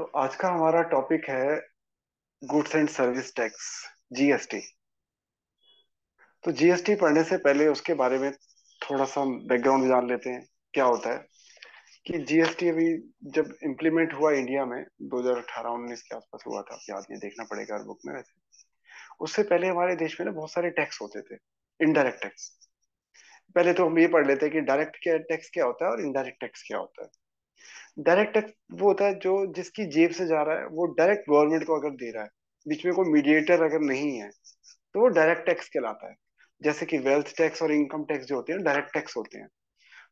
तो आज का हमारा टॉपिक है goods and service tax, GST. तो जीएसटी पढ़ने से पहले उसके बारे में थोड़ा सा बैकग्राउंड जान लेते हैं। क्या होता है कि जीएसटी अभी जब इम्प्लीमेंट हुआ इंडिया में 2018-19 के आसपास हुआ था, याद नहीं, देखना पड़ेगा हर बुक में। वैसे उससे पहले हमारे देश में ना बहुत सारे टैक्स होते थे, इनडायरेक्ट टैक्स। पहले तो हम ये पढ़ लेते हैं कि डायरेक्ट टैक्स क्या होता है और इनडायरेक्ट टैक्स क्या होता है। डायरेक्ट टैक्स वो होता है जो जिसकी जेब से जा रहा है, वो डायरेक्ट गवर्नमेंट को अगर दे रहा है, बीच में कोई मीडिएटर अगर नहीं है, तो वो डायरेक्ट टैक्स कहलाता है। जैसे कि वेल्थ टैक्स और इनकम टैक्स जो होते हैं डायरेक्ट टैक्स होते हैं।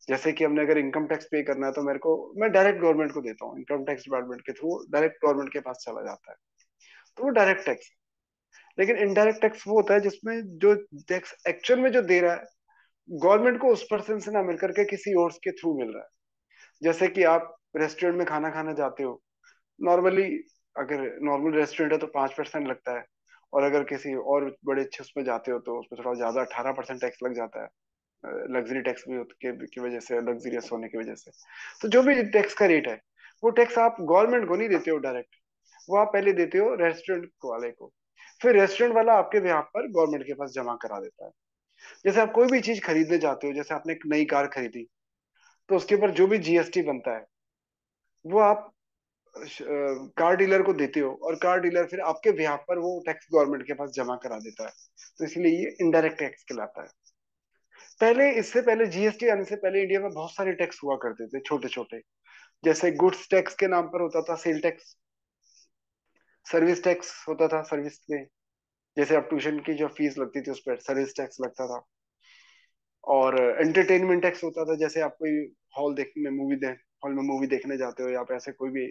जैसे कि हमने अगर इनकम टैक्स पे करना है तो मैं डायरेक्ट गवर्नमेंट को देता हूँ, इनकम टैक्स डिपार्टमेंट के थ्रू डायरेक्ट गवर्नमेंट के पास चला जाता है, तो वो डायरेक्ट टैक्स। लेकिन इनडायरेक्ट टैक्स वो होता है जिसमें जो टैक्स एक्चुअल में जो दे रहा है, गवर्नमेंट को उस पर्सन से ना मिलकर के किसी और के थ्रू मिल रहा है। जैसे कि आप रेस्टोरेंट में खाना खाना जाते हो, नॉर्मली अगर नॉर्मल रेस्टोरेंट है तो 5% लगता है, और अगर किसी और बड़े अच्छे उसमें जाते हो तो उसमें थोड़ा ज्यादा 18% टैक्स लग जाता है। लग्जरी टैक्स भी की वजह से, लग्जरियस होने की वजह से। तो जो भी टैक्स का रेट है, वो टैक्स आप गवर्नमेंट को नहीं देते हो डायरेक्ट, वो आप पहले देते हो रेस्टोरेंट वाले को। फिर रेस्टोरेंट वाला आपके बिहाफ पर गवर्नमेंट के पास जमा करा देता है। जैसे आप कोई भी चीज खरीदने जाते हो, जैसे आपने एक नई कार खरीदी, तो उसके ऊपर जो भी जीएसटी बनता है, वो आप कार डीलर को देते हो, और कार डीलर फिर आपके बिहाफ पर वो टैक्स गवर्नमेंट के पास जमा करा देता है। तो इसलिए ये इनडायरेक्ट टैक्स कहलाता है। पहले, इससे पहले जीएसटी आने से पहले इंडिया में बहुत सारे टैक्स हुआ करते थे, छोटे छोटे। जैसे गुड्स टैक्स के नाम पर होता था सेल टैक्स, सर्विस टैक्स होता था सर्विस पे, जैसे अब ट्यूशन की जो फीस लगती थी उस पर सर्विस टैक्स लगता था। और एंटरटेनमेंट टैक्स होता था, जैसे आप कोई हॉल में मूवी देखने जाते हो, या आप ऐसे कोई भी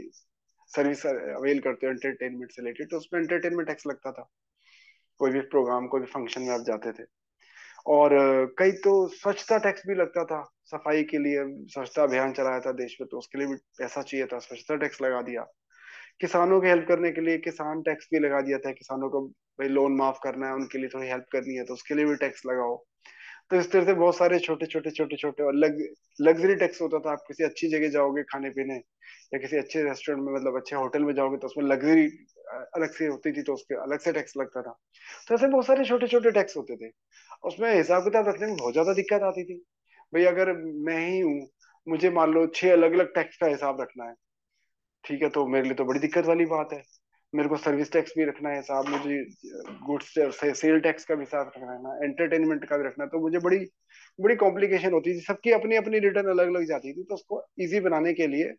सर्विस अवेल करते हो एंटरटेनमेंट से रिलेटेड, तो उसमें एंटरटेनमेंट टैक्स लगता था। कोई भी प्रोग्राम, कोई भी फंक्शन में आप जाते थे। और कई तो स्वच्छता टैक्स भी लगता था, सफाई के लिए स्वच्छता अभियान चलाया था देश में, तो उसके लिए भी पैसा चाहिए था, स्वच्छता टैक्स लगा दिया। किसानों की हेल्प करने के लिए किसान टैक्स भी लगा दिया था, किसानों को भाई लोन माफ करना है, उनके लिए थोड़ी हेल्प करनी है, तो उसके लिए भी टैक्स लगाओ। तो इस तरह से बहुत सारे छोटे छोटे और लग्जरी टैक्स होता था। आप किसी अच्छी जगह जाओगे खाने पीने, या किसी अच्छे रेस्टोरेंट में, मतलब अच्छे होटल में जाओगे, तो उसमें लग्जरी अलग से होती थी, तो उसके अलग से टैक्स लगता था। तो ऐसे बहुत सारे छोटे छोटे टैक्स होते थे। उसमें हिसाब किताब रखने में बहुत ज्यादा दिक्कत आती थी। भाई अगर मैं ही हूँ, मुझे मान लो 6 अलग अलग टैक्स का हिसाब रखना है, ठीक है, तो मेरे लिए तो बड़ी दिक्कत वाली बात है। मेरे को सर्विस टैक्स भी रखना है साहब, मुझे गुड्स सेल टैक्स का भी हिसाब रखना है ना, एंटरटेनमेंट का भी रखना है, तो मुझे बड़ी बड़ी कॉम्प्लिकेशन होती थी। सबकी अपनी अपनी रिटर्न अलग अलग जाती थी, तो उसको इजी बनाने के लिए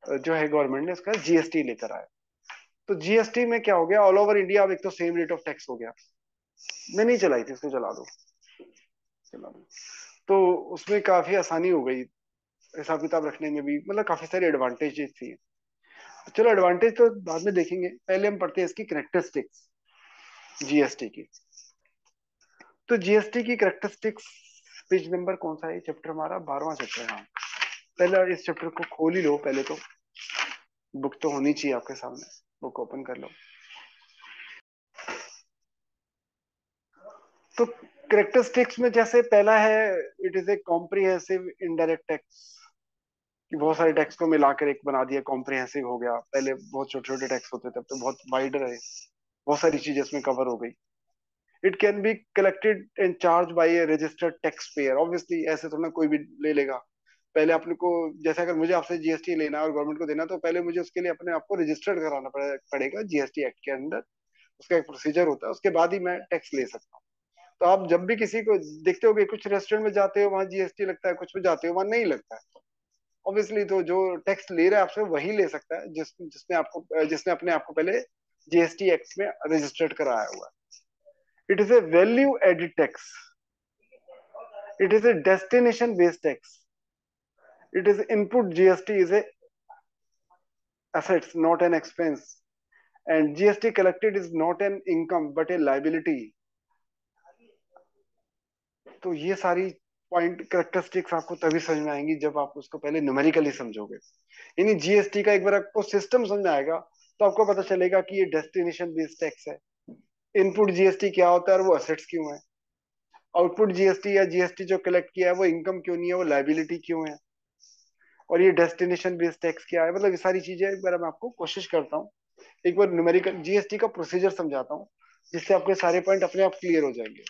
जो है गवर्नमेंट ने उसका जीएसटी लेकर आया। तो जीएसटी में क्या हो गया, ऑल ओवर इंडिया अब एक तो सेम रेट ऑफ टैक्स हो गया। मैं नहीं चलाई थी, इसको चला दो। तो उसमें काफी आसानी हो गई हिसाब किताब रखने में भी, मतलब काफी सारी एडवांटेजेस थी। चलो एडवांटेज तो बाद में देखेंगे, पहले हम पढ़ते हैं इसकी करेक्टरिस्टिक्स, जीएसटी की। तो जीएसटी की करेक्टरिस्टिक्स, पेज नंबर कौन सा है, चैप्टर हमारा 12वां चैप्टर है, हाँ। पहले इस चैप्टर को खोल ही लो पहले तो, बुक तो होनी चाहिए आपके सामने, बुक ओपन कर लो। तो करेक्टरिस्टिक्स में जैसे पहला है, it is A comprehensive indirect tax, कि बहुत सारे टैक्स को मिलाकर एक बना दिया, कॉम्प्रिहेंसिव हो गया। पहले बहुत छोटे छोटे टैक्स होते थे, अब तो बहुत वाइड रहे, बहुत सारी चीजें इसमें कवर हो गई। It can be collected and charge by A registered tax payer, obviously ऐसे थोड़ा ना कोई भी ले लेगा। पहले अपने को, जैसे अगर मुझे आपसे जीएसटी लेना है और गवर्नमेंट को देना, तो पहले मुझे उसके लिए अपने आप को रजिस्टर्ड कराना पड़ेगा जीएसटी एक्ट के अंदर। उसका एक प्रोसीजर होता है, उसके बाद ही मैं टैक्स ले सकता हूँ। तो आप जब भी किसी को देखते होगे, कुछ रेस्टोरेंट में जाते हो वहां जीएसटी लगता है, कुछ में जाते हो वहां नहीं लगता है। ऑब्वियसली तो जो टैक्स ले रहा है आपसे वही ले सकता है जिसने अपने आप को पहले जीएसटी एक्ट में रजिस्टर्ड कराया हुआ है। It is a value added tax, it is a destination based tax, it is input, gst is a assets not an expense, and gst collected is not an income but a liability। तो ये सारी point characteristics आपको तभी समझ में आएंगी जब आप उसको पहले न्यूमेरिकली समझोगे। यानी जीएसटी का एक बार आपको सिस्टम समझ में आएगा, तो आपको पता चलेगा कि ये डेस्टिनेशन बेस्ड टैक्स है। इनपुट जीएसटी क्या होता है और वो असेट्स क्यों है, आउटपुट जीएसटी या जीएसटी जो कलेक्ट किया है वो इनकम क्यों नहीं है, वो लाइबिलिटी क्यों है। और ये डेस्टिनेशन बेस्ड टैक्स क्या है, मतलब ये सारी चीजें एक बार मैं आपको कोशिश करता हूँ, एक बार न्यूमेरिकल जीएसटी का प्रोसीजर समझाता हूँ, जिससे आपके सारे पॉइंट अपने आप क्लियर हो जाएंगे।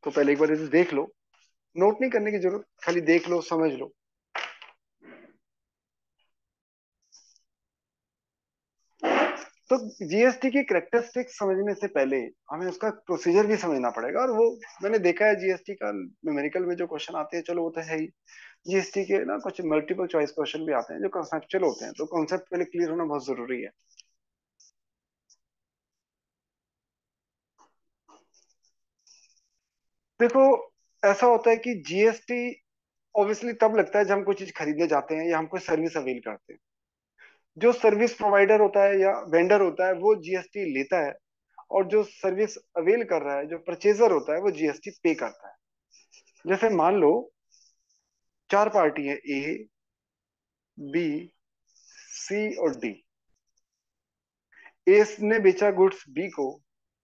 तो पहले एक बार इसे देख लो, नोट नहीं करने की जरूरत, खाली देख लो समझ लो। तो जीएसटी की करेक्टरिस्टिक्स समझने से पहले हमें उसका प्रोसीजर भी समझना पड़ेगा, और वो मैंने देखा है जीएसटी का न्यूमेरिकल में जो क्वेश्चन आते हैं, चलो वो तो है ही, जीएसटी के ना कुछ मल्टीपल चॉइस क्वेश्चन भी आते हैं जो कॉन्सेप्चुअल होते हैं, तो कॉन्सेप्ट पहले क्लियर होना बहुत जरूरी है। देखो, ऐसा होता है कि जीएसटी ऑब्वियसली तब लगता है जब हम कोई चीज खरीदने जाते हैं या हम कोई सर्विस अवेल करते हैं। जो सर्विस प्रोवाइडर होता है या वेंडर होता है वो जीएसटी लेता है, और जो सर्विस अवेल कर रहा है, जो परचेजर होता है, वो जीएसटी पे करता है। जैसे मान लो चार पार्टी है, ए, बी, सी और डी। ए ने बेचा गुड्स बी को,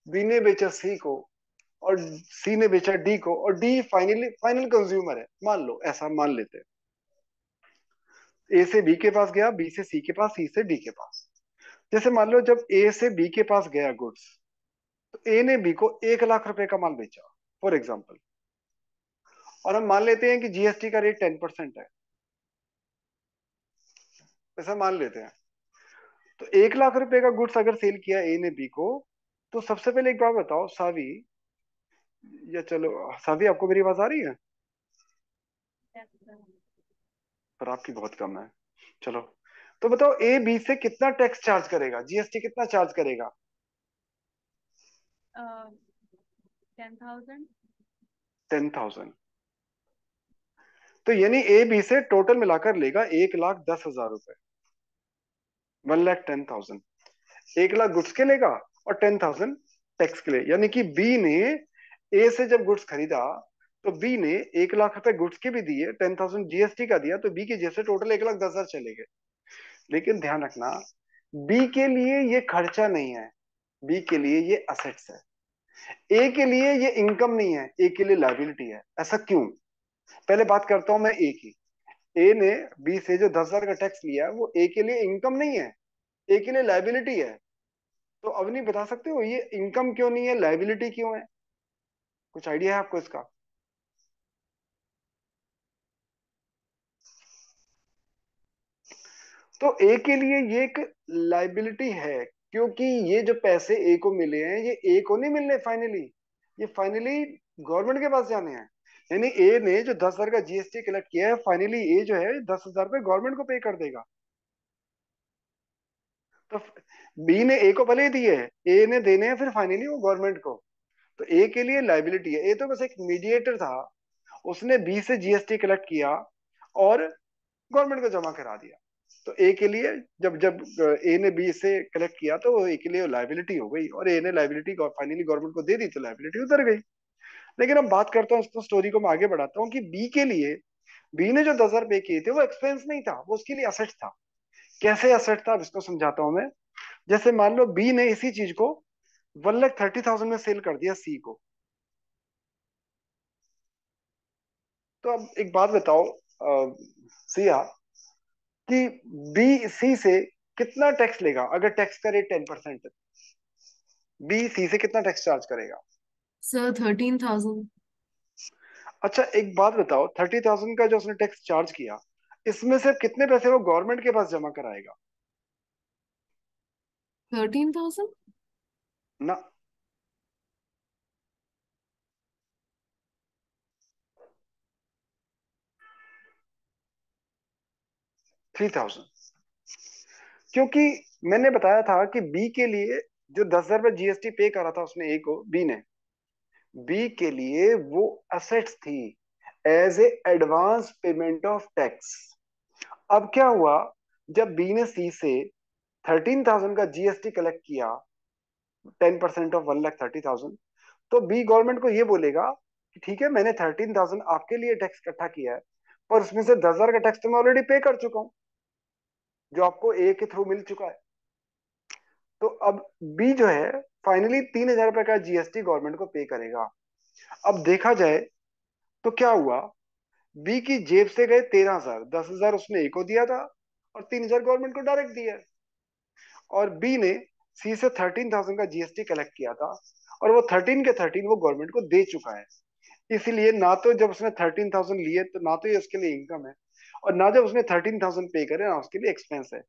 बी ने बेचा सी को, और सी ने बेचा डी को, और डी फाइनली फाइनल कंज्यूमर है, मान लो, ऐसा मान लेते हैं। ए से बी के पास गया, बी से सी के पास, सी से डी के पास। जैसे मान लो जब ए से बी के पास गया गुड्स, तो ए ने बी को 1 लाख रुपए का माल बेचा, फॉर एग्जाम्पल। और हम मान लेते हैं कि जीएसटी का रेट 10% है, ऐसा मान लेते हैं। तो 1 लाख रुपए का गुड्स अगर सेल किया ए ने बी को, तो सबसे पहले एक बात बताओ सावी, या चलो सावी, आपको मेरी आवाज आ रही है? पर आपकी बहुत कम है। चलो, तो बताओ ए बी से कितना टैक्स चार्ज करेगा, जीएसटी कितना चार्ज करेगा? 10,000। 10,000। तो यानी ए बी से टोटल मिलाकर लेगा 1,10,000 रुपए, 1,10,000। 1 लाख गुड्स के लेगा और 10,000 टैक्स के लिए, यानी कि बी ने ए से जब गुड्स खरीदा, तो बी ने 1 लाख रुपए गुड्स के भी दिए, 10,000 जीएसटी का दिया, तो बी के जैसे टोटल 1,10,000 चले गए। लेकिन ध्यान रखना, बी के लिए ये खर्चा नहीं है, बी के लिए ये असेट्स है। ए के लिए ये इनकम नहीं है, ए के लिए लाइबिलिटी है। ऐसा क्यों? पहले बात करता हूं मैं ए की। ए ने बी से जो 10,000 का टैक्स लिया है, वो ए के लिए इनकम नहीं है, ए के लिए लाइबिलिटी है। तो अवनी बता सकते हो ये इनकम क्यों नहीं है, लाइबिलिटी क्यों है? कुछ आइडिया है आपको इसका? तो ए के लिए ये एक लाइबिलिटी है, क्योंकि ये जो पैसे ए को मिले हैं, ये ए को नहीं मिलने फाइनली, ये फाइनली गवर्नमेंट के पास जाने हैं। यानी ए ने जो 10,000 का जीएसटी कलेक्ट किया है, फाइनली ए जो है 10,000 रुपए गवर्नमेंट को पे कर देगा। तो बी ने ए को भले ही दिए, ए ने देने हैं फिर फाइनली वो गवर्नमेंट को। तो ए के लिए लाइबिलिटी है, ए तो बस एक मीडिएटर था, उसने बी से जीएसटी कलेक्ट किया और गवर्नमेंट को जमा करा दिया। तो ए के लिए, जब जब ए ने बी से कलेक्ट किया, तो ए के लिए लाइबिलिटी हो गई, और ए ने लाइबिलिटी फाइनली गवर्नमेंट को दे दी, तो लाइबिलिटी उतर गई। लेकिन अब बात करता हूँ, इसको स्टोरी को मैं आगे बढ़ाता हूँ कि बी के लिए, बी ने जो 10,000 पे किए थे वो एक्सपेंस नहीं था, वो उसके लिए असेट था। कैसे असेट था, अब इसको समझाता हूँ मैं। जैसे मान लो बी ने इसी चीज को 1,30,000 में सेल कर दिया सी को। तो अब एक बात बताओ सिया, कि बी सी से कितना टैक्स लेगा अगर टैक्स का रेट 10% है? बी सी से कितना टैक्स चार्ज करेगा? सर 13,000। अच्छा एक बात बताओ, 30,000 का जो उसने टैक्स चार्ज किया, इसमें से कितने पैसे वो गवर्नमेंट के पास जमा कराएगा? 13,000। ना, 3,000। क्योंकि मैंने बताया था कि बी के लिए जो 10,000 रुपये जीएसटी पे करा था उसने ए को, बी ने, बी के लिए वो असेट्स थी, as a advance payment of tax. अब क्या हुआ, जब बी ने सी से 13,000 का जीएसटी कलेक्ट किया, 10% ऑफ 1,30,000, तो बी गवर्नमेंट को ये बोलेगा कि ठीक है, मैंने 13,000 आपके लिए टैक्स इकट्ठा किया है, पर उसमें से 10,000 का टैक्स तो मैं ऑलरेडी पे कर चुका हूँ, जो आपको ए के थ्रू मिल चुका है। तो अब बी जो है फाइनली 3,000 रुपए का जीएसटी गवर्नमेंट को पे करेगा। अब देखा जाए तो क्या हुआ, बी की जेब से गए 13,000, 10,000 उसने ए को दिया था और 3,000 गवर्नमेंट को डायरेक्ट दिया है। और बी ने सी से 13,000 का जीएसटी कलेक्ट किया था और वो 13 के 13 वो गवर्नमेंट को दे चुका है। इसलिए ना तो जब उसने 13,000 लिए तो ना तो ये उसके लिए इनकम है, और ना जब उसने 13,000 पे करे ना उसके लिए एक्सपेंस है।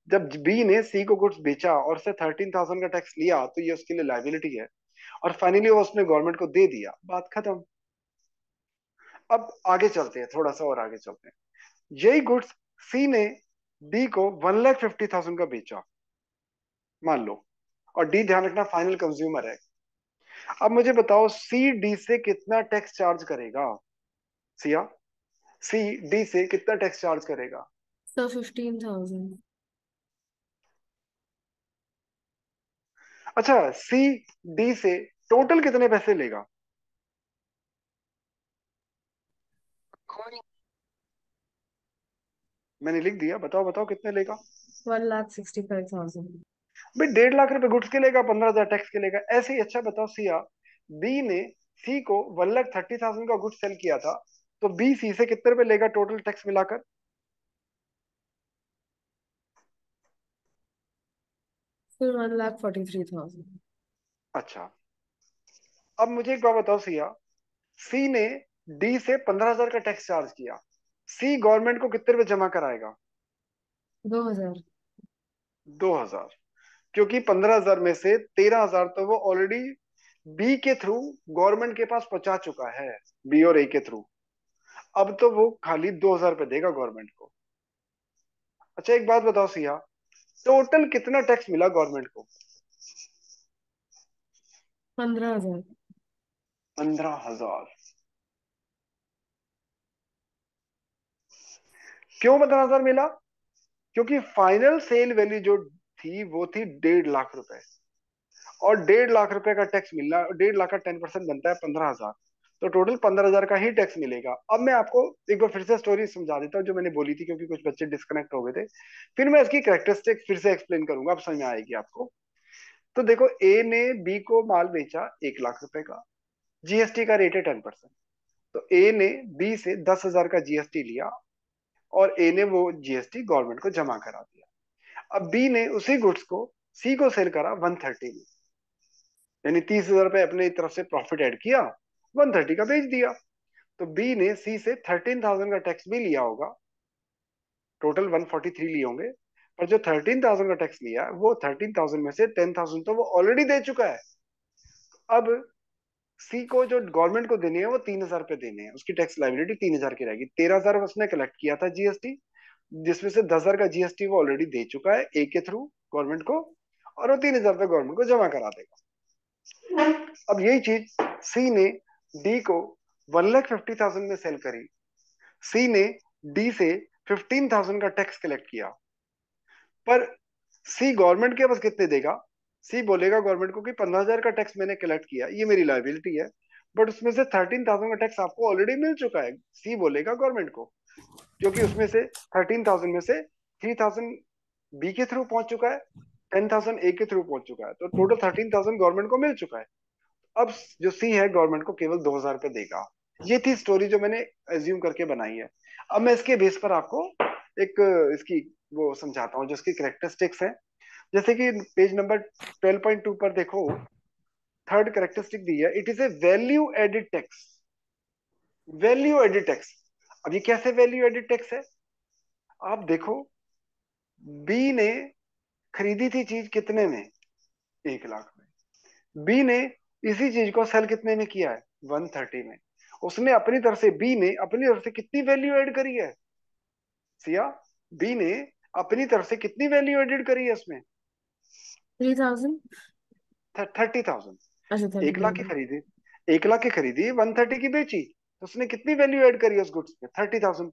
जब बी ने सी को गुड्स बेचा और उससे 13,000 का टैक्स लिया तो ये उसके लिए लाइबिलिटी है, और फाइनली वो उसने गवर्नमेंट को दे दिया, बात खत्म। अब आगे चलते हैं, थोड़ा सा और आगे चलते हैं। यही गुड्स सी ने डी को 1,50,000 का बेचा, मान लो, और डी ध्यान रखना फाइनल कंज्यूमर है। अब मुझे बताओ सी डी से कितना टैक्स चार्ज करेगा? सिया, सी डी से कितना टैक्स चार्ज करेगा? सर 15,000। अच्छा, सी डी से टोटल कितने पैसे लेगा? मैंने लिख दिया, बताओ बताओ कितने लेगा? 1,65,000। भाई 1.5 लाख रुपए गुड्स के लेगा, 15,000 टैक्स के लेगा, ऐसे ही। अच्छा बताओ सिया, बी ने सी को 1,30,000 का गुड्स सेल किया था, तो बी सी से कितने रुपए लेगा टोटल टैक्स मिलाकर? सर 1,43,000। अच्छा, अब मुझे एक बात बताओ सिया, सी ने डी से 15,000 का टैक्स चार्ज किया, सी गवर्नमेंट को कितने रुपए जमा कराएगा? 2,000। 2,000, क्योंकि 15,000 में से 13,000 तो वो ऑलरेडी बी के थ्रू गवर्नमेंट के पास पहुंचा चुका है, बी और ए के थ्रू। अब तो वो खाली 2,000 रुपये देगा गवर्नमेंट को। अच्छा एक बात बताओ सिया, टोटल कितना टैक्स मिला गवर्नमेंट को? 15,000। 15,000। क्यों 15,000 मिला? क्योंकि फाइनल सेल वैल्यू जो थी वो थी 1.5 लाख रुपए, और 1.5 लाख रुपए का टैक्स मिलना, 1.5 लाख का 10% बनता है 15,000, तो टोटल 15,000 का ही टैक्स मिलेगा। अब मैं आपको एक बार फिर से स्टोरी समझा देता हूँ जो मैंने बोली थी, क्योंकि कुछ बच्चे डिस्कनेक्ट हो गए थे। फिर मैं इसकी कैरेक्टरिस्टिक फिर से एक्सप्लेन करूंगा, अब समझ में आएगी आपको। तो देखो, ए ने बी को माल बेचा 1 लाख रुपए का, जीएसटी का रेट है 10%। तो ए ने बी से 10,000 का जीएसटी लिया और ए ने वो जीएसटी गवर्नमेंट को जमा करा दिया। अब बी ने उसी गुड्स को सी को सेल करा 130 में, यानी 30,000 रुपए अपने तरफ से प्रॉफिट ऐड किया, 130 का बेच दिया। तो बी ने सी से 13,000 का टैक्स भी लिया होगा, टोटल 143 लिए होंगे, पर जो 13,000 का टैक्स लिया वो 13,000 में से 10,000 तो वो ऑलरेडी दे चुका है। अब सी को जो गवर्नमेंट को देनी है वो 3,000 रुपये देने हैं, उसकी टैक्स लाइबिलिटी 3,000 की रहेगी। 13,000 उसने कलेक्ट किया था जीएसटी, जिसमें से 10,000 का जीएसटी वो ऑलरेडी दे चुका है ए के थ्रू गवर्नमेंट को, और वो 3,000 रुपये गवर्नमेंट को जमा करा देगा। अब यही चीज सी ने डी को 1,50,000 में सेल करी, सी ने डी से 15,000 का टैक्स कलेक्ट किया, पर सी गवर्नमेंट के पास कितने देगा? सी बोलेगा गवर्नमेंट को कि 15,000 का टैक्स मैंने कलेक्ट किया, ये मेरी लाइबिलिटी है, बट उसमें से 13,000 का टैक्स आपको ऑलरेडी मिल चुका है, सी बोलेगा गवर्नमेंट को, क्योंकि उसमें से 13,000 में से 3,000 बी के थ्रू पहुंच चुका है, 10,000 ए के थ्रू पहुंच चुका है, तो टोटल 13,000 गवर्नमेंट को मिल चुका है। अब जो सी है गवर्नमेंट को केवल 2,000 रुपये देगा। ये थी स्टोरी जो मैंने एज्यूम करके बनाई है। अब मैं इसके बेस पर आपको एक इसकी वो समझाता हूँ जो इसकी करेक्टरिस्टिक्स है। जैसे कि पेज नंबर 12.2 पर देखो, थर्ड करेक्टरिस्टिक दी है, it is a value added tax. Value added tax, अब ये कैसे वैल्यू एडेड टैक्स है? आप देखो, बी ने खरीदी थी चीज कितने में? 1 लाख में। बी ने इसी चीज को सेल कितने में किया है? 130 में। उसने अपनी तरफ से, बी ने अपनी तरफ से कितनी वैल्यू ऐड करी है सिया? बी ने अपनी तरफ से कितनी वैल्यू एडेड करी है उसमें? 3,000। 30,000। अच्छा, एक लाख की 30,000। खरीदी, 1 लाख की खरीदी, 130 की बेची, तो उसने कितनी वैल्यू ऐड करी है उस गुड्स में? 30,000।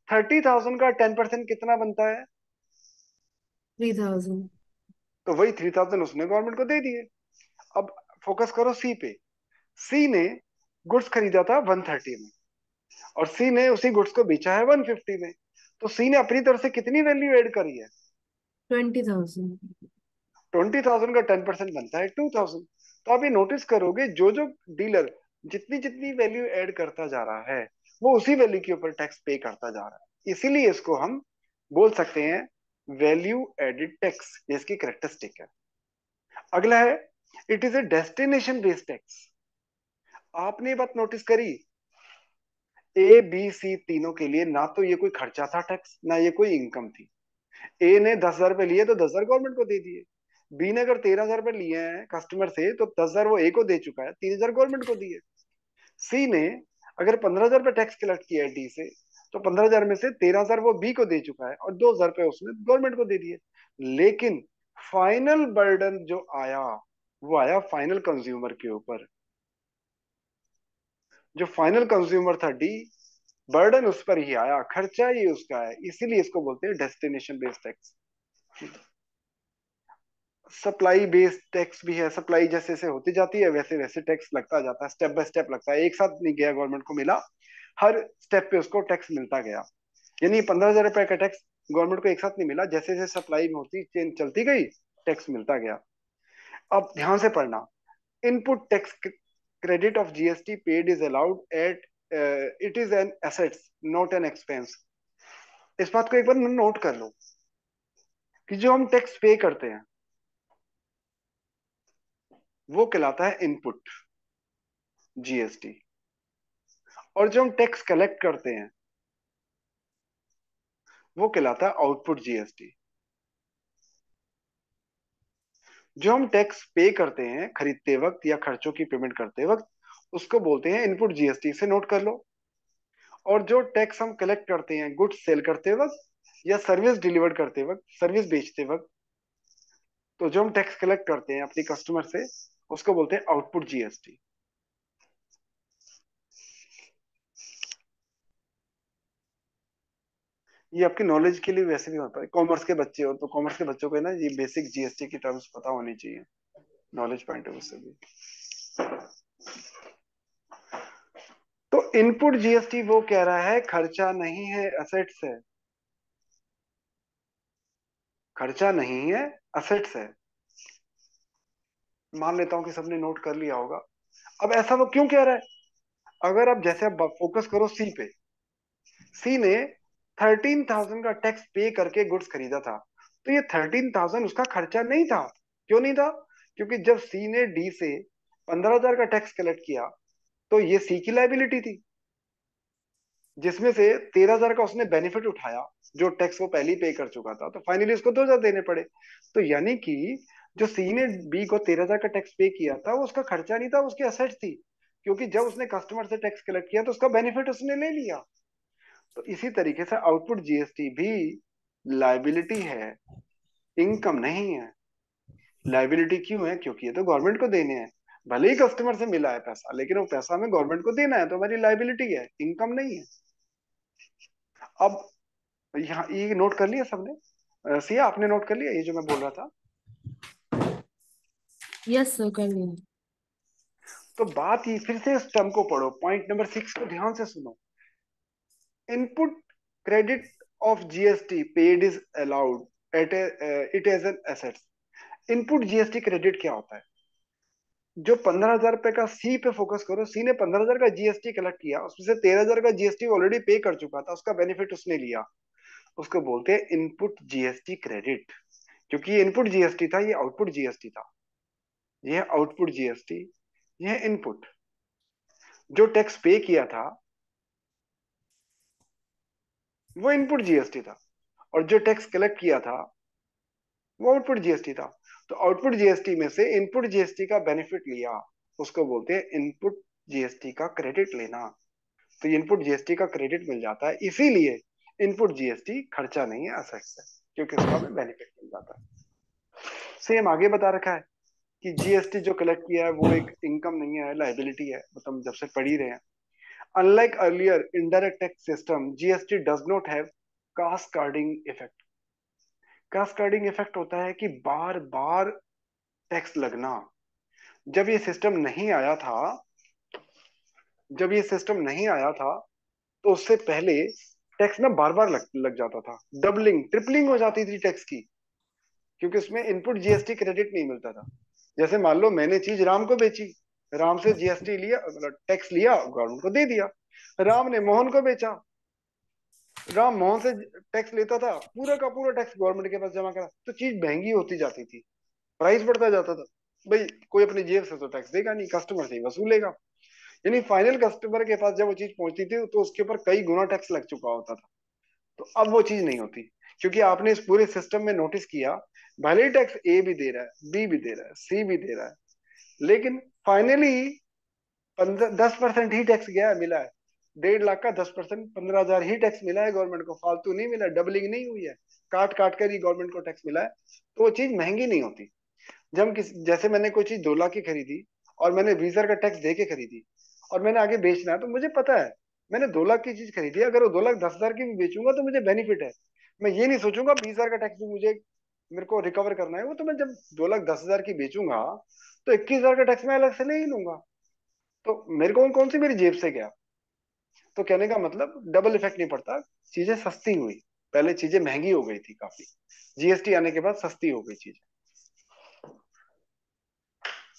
30,000 का 10% कितना बनता है? 3,000। तो वही 3,000 उसने गवर्नमेंट को दे दिए। अब फोकस करो सी पे। सी ने गुड्स खरीदा था 130 में, और सी ने उसी गुड्स को बेचा है 150 में, तो सी ने अपनी तरफ से कितनी वैल्यू ऐड करी है? 20,000। 20,000 का 10% बनता है 2,000। तो आप ये नोटिस करोगे जो जो डीलर जितनी जितनी वैल्यू ऐड करता जा रहा है, वो उसी वैल्यू के ऊपर टैक्स पे करता जा रहा है, इसीलिए इसको हम बोल सकते हैं वैल्यू एडेड टैक्स। ये इसकी करेक्टरिस्टिक है। अगला है it is A destination based tax. आपने ये बात नोटिस करी, ए बी सी तीनों के लिए ना तो ये कोई खर्चा था टैक्स, ना ये कोई इनकम थी। ए ने 10,000 रुपए लिए तो 10,000 गवर्नमेंट को दे दिए। बी ने अगर 13,000 रुपए लिए हैं कस्टमर से तो 10,000 वो ए को दे चुका है, 3,000 गवर्नमेंट को दिए। सी ने अगर 15,000 रुपए टैक्स कलेक्ट किया है डी से, तो 15,000 में से 13,000 वो बी को दे चुका है और 2,000 रुपए उसने गवर्नमेंट को दे दिए। लेकिन फाइनल बर्डन जो आया वो आया फाइनल कंज्यूमर के ऊपर। जो फाइनल कंज्यूमर था डी, बर्डन उस पर ही आया, खर्चा ही उसका है, इसीलिए इसको बोलते हैं destination based tax. Supply based tax भी है, सप्लाई जैसे जैसे होती जाती है वैसे वैसे टैक्स लगता जाता है, स्टेप बाय स्टेप लगता है, एक साथ नहीं गया गवर्नमेंट को मिला, हर स्टेप पे उसको टैक्स मिलता गया। यानी 15,000 रुपए का टैक्स गवर्नमेंट को एक साथ नहीं मिला, जैसे जैसे सप्लाई में होती चेन चलती गई टैक्स मिलता गया। अब ध्यान से पढ़ना, input tax credit of GST paid is allowed at it is an assets not an expense. इस बात को एक बार नोट कर लो कि जो हम टैक्स पे करते हैं वो कहलाता है इनपुट जीएसटी, और जो हम टैक्स कलेक्ट करते हैं वो कहलाता है आउटपुट जीएसटी। जो हम टैक्स पे करते हैं खरीदते वक्त या खर्चों की पेमेंट करते वक्त उसको बोलते हैं इनपुट जीएसटी, से नोट कर लो। और जो टैक्स हम कलेक्ट करते हैं गुड्स सेल करते वक्त या सर्विस डिलीवर करते वक्त, सर्विस बेचते वक्त, तो जो हम टैक्स कलेक्ट करते हैं अपनी कस्टमर से उसको बोलते हैं आउटपुट जीएसटी। ये आपकी नॉलेज के लिए वैसे भी होता है, कॉमर्स के बच्चे हो तो कॉमर्स के बच्चों को ना ये बेसिक जीएसटी की टर्म्स पता होनी चाहिए, नॉलेज पॉइंट ऑफ व्यू से भी। तो इनपुट जीएसटी वो कह रहा है खर्चा नहीं है असेट्स है, खर्चा नहीं है असेट्स है। मान लेता हूं कि सबने नोट कर लिया होगा। अब ऐसा वो क्यों कह रहा है? अगर आप जैसे आप फोकस करो सी पे, सी ने 13,000 का टैक्स पे करके गुड्स खरीदा था, तो ये 13,000 उसका खर्चा नहीं था। क्यों नहीं था? क्योंकि जब सी ने डी से 15,000 का टैक्स कलेक्ट किया तो ये सी की लाइबिलिटी थी, जिसमें से 13,000 का उसने बेनिफिट उठाया, जो टैक्स वो पहले ही पे कर चुका था, तो फाइनली उसको 2,000 देने पड़े। तो यानी कि जो सी ने बी को 13,000 का टैक्स पे किया था वो उसका खर्चा नहीं था, उसकी असेट थी, क्योंकि जब उसने कस्टमर से टैक्स कलेक्ट किया तो उसका बेनिफिट उसने ले लिया। तो इसी तरीके से आउटपुट जीएसटी भी लाइबिलिटी है, इनकम नहीं है। लाइबिलिटी क्यों है? क्योंकि ये तो गवर्नमेंट को देने हैं, भले ही कस्टमर से मिला है पैसा लेकिन वो पैसा हमें गवर्नमेंट को देना है, तो हमारी लाइबिलिटी है, इनकम नहीं है। अब यहाँ ये नोट कर लिया सबने? सिया आपने नोट कर लिया ये जो मैं बोल रहा था? यस सर, कर लिया। तो बात ये, फिर से इस टर्म को पढ़ो, पॉइंट नंबर 6 को ध्यान से सुनो। Input credit of GST paid is allowed at it as an asset. Input GST credit क्या होता है? जो 15,000 रुपए का सी पे फोकस करो, सी ने 15,000 का जीएसटी कलेक्ट किया, उसमें से 13,000 का जीएसटी ऑलरेडी पे कर चुका था, उसका बेनिफिट उसने लिया, उसको बोलते हैं इनपुट जीएसटी क्रेडिट। क्योंकि ये इनपुट जीएसटी था, ये आउटपुट जीएसटी था, ये आउटपुट जीएसटी, ये इनपुट। जो टैक्स पे किया था वो इनपुट जीएसटी था, और जो टैक्स कलेक्ट किया था वो आउटपुट जीएसटी था। तो आउटपुट जीएसटी में से इनपुट जीएसटी का बेनिफिट लिया, उसको बोलते हैं इनपुट जीएसटी का क्रेडिट लेना। तो इनपुट जीएसटी का क्रेडिट मिल जाता है, इसीलिए इनपुट जीएसटी खर्चा नहीं है, असेट्स है, क्योंकि उसका हमें बेनिफिट मिल जाता है। सेम आगे बता रखा है कि जीएसटी जो कलेक्ट किया है वो एक इनकम नहीं है, लाइबिलिटी है, मतलब जब से पढ़ ही रहे हैं। Unlike earlier indirect tax system, GST does not have cascading effect. Cascading effect होता है कि बार बार टैक्स लगना। जब ये सिस्टम नहीं आया था, जब ये सिस्टम नहीं आया था तो उससे पहले टैक्स ना बार बार लग जाता था, डबलिंग ट्रिपलिंग हो जाती थी टैक्स की, क्योंकि उसमें इनपुट जीएसटी क्रेडिट नहीं मिलता था। जैसे मान लो मैंने चीज राम को बेची, राम से जीएसटी लिया, मतलब टैक्स लिया, गवर्नमेंट को दे दिया, राम ने मोहन को बेचा। राम मोहन से टैक्स लेता था, पूरा का पूरा टैक्स गवर्नमेंट के पास जमा करा, तो चीज महंगी होती जाती थी, प्राइस बढ़ता जाता था। भाई कोई अपनी जेब से तो टैक्स देगा नहीं, कस्टमर से ही वसूलेगा। यानी फाइनल कस्टमर के पास जब वो चीज पहुंचती थी तो उसके ऊपर कई गुना टैक्स लग चुका होता था। तो अब वो चीज नहीं होती, क्योंकि आपने इस पूरे सिस्टम में नोटिस किया, भले ही टैक्स ए भी दे रहा है, बी भी दे रहा है, सी भी दे रहा है, लेकिन फाइनली 10% ही टैक्स गया है, मिला है। 1.5 लाख का 10%, 15,000 ही टैक्स मिला है गवर्नमेंट को, फालतू नहीं मिला, डबलिंग नहीं हुई है, काट काट कर ही गवर्नमेंट को टैक्स मिला है। तो वो चीज महंगी नहीं होती। जब हम जैसे मैंने कोई चीज 2 लाख की खरीदी और मैंने 20,000 का टैक्स दे के खरीदी, और मैंने आगे बेचना है, तो मुझे पता है मैंने 2 लाख की चीज खरीदी, अगर वो 2,10,000 की भी बेचूंगा तो मुझे बेनिफिट है। मैं ये नहीं सोचूंगा 20,000 का टैक्स भी मुझे, मेरे को रिकवर करना है वो, तो मैं जब 2,10,000 की बेचूंगा तो 21,000 का टैक्स मैं अलग से ले ही लूंगा। तो मेरे को कौन सी मेरी जेब से गया। तो कहने का मतलब डबल इफेक्ट नहीं पड़ता, चीजें सस्ती हुई। पहले चीजें महंगी हो गई थी काफी, जीएसटी आने के बाद सस्ती हो गई चीज।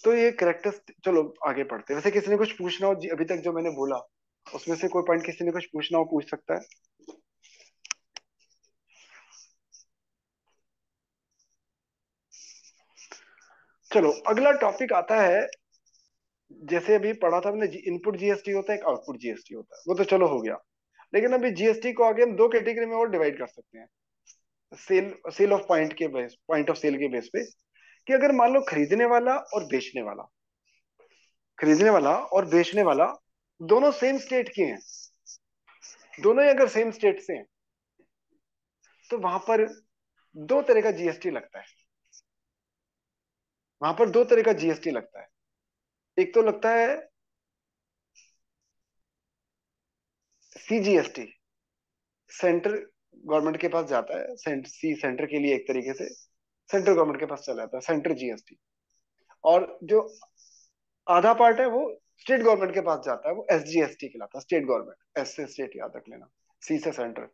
तो ये करेक्टर्स, चलो आगे पढ़ते हैं। वैसे किसी ने कुछ पूछना हो अभी तक जो मैंने बोला, उसमें से कोई पॉइंट किसी ने कुछ पूछना हो पूछ सकता है। चलो अगला टॉपिक आता है। जैसे अभी पढ़ा था हमने, इनपुट जीएसटी होता है, एक आउटपुट जीएसटी होता है, वो तो चलो हो गया। लेकिन अभी जीएसटी को आगे हम दो कैटेगरी में और डिवाइड कर सकते हैं। सेल सेल ऑफ पॉइंट के बेस, पॉइंट ऑफ सेल के बेस पे, कि अगर मान लो खरीदने वाला और बेचने वाला, खरीदने वाला और बेचने वाला दोनों सेम स्टेट के हैं, दोनों ही अगर सेम स्टेट से हैं, तो वहां पर दो तरह का जीएसटी लगता है। वहां पर दो तरह का जीएसटी लगता है। एक तो लगता है सीजीएसटी, सेंटर गवर्नमेंट के पास जाता है, सेंटर के लिए एक तरीके से सेंट्रल गवर्नमेंट के पास चला जाता है, सेंटर जीएसटी। और जो आधा पार्ट है वो स्टेट गवर्नमेंट के पास जाता है, वो एसजीएसटी कहलाता है, स्टेट गवर्नमेंट, एस से स्टेट याद रख लेना, सी से सेंटर।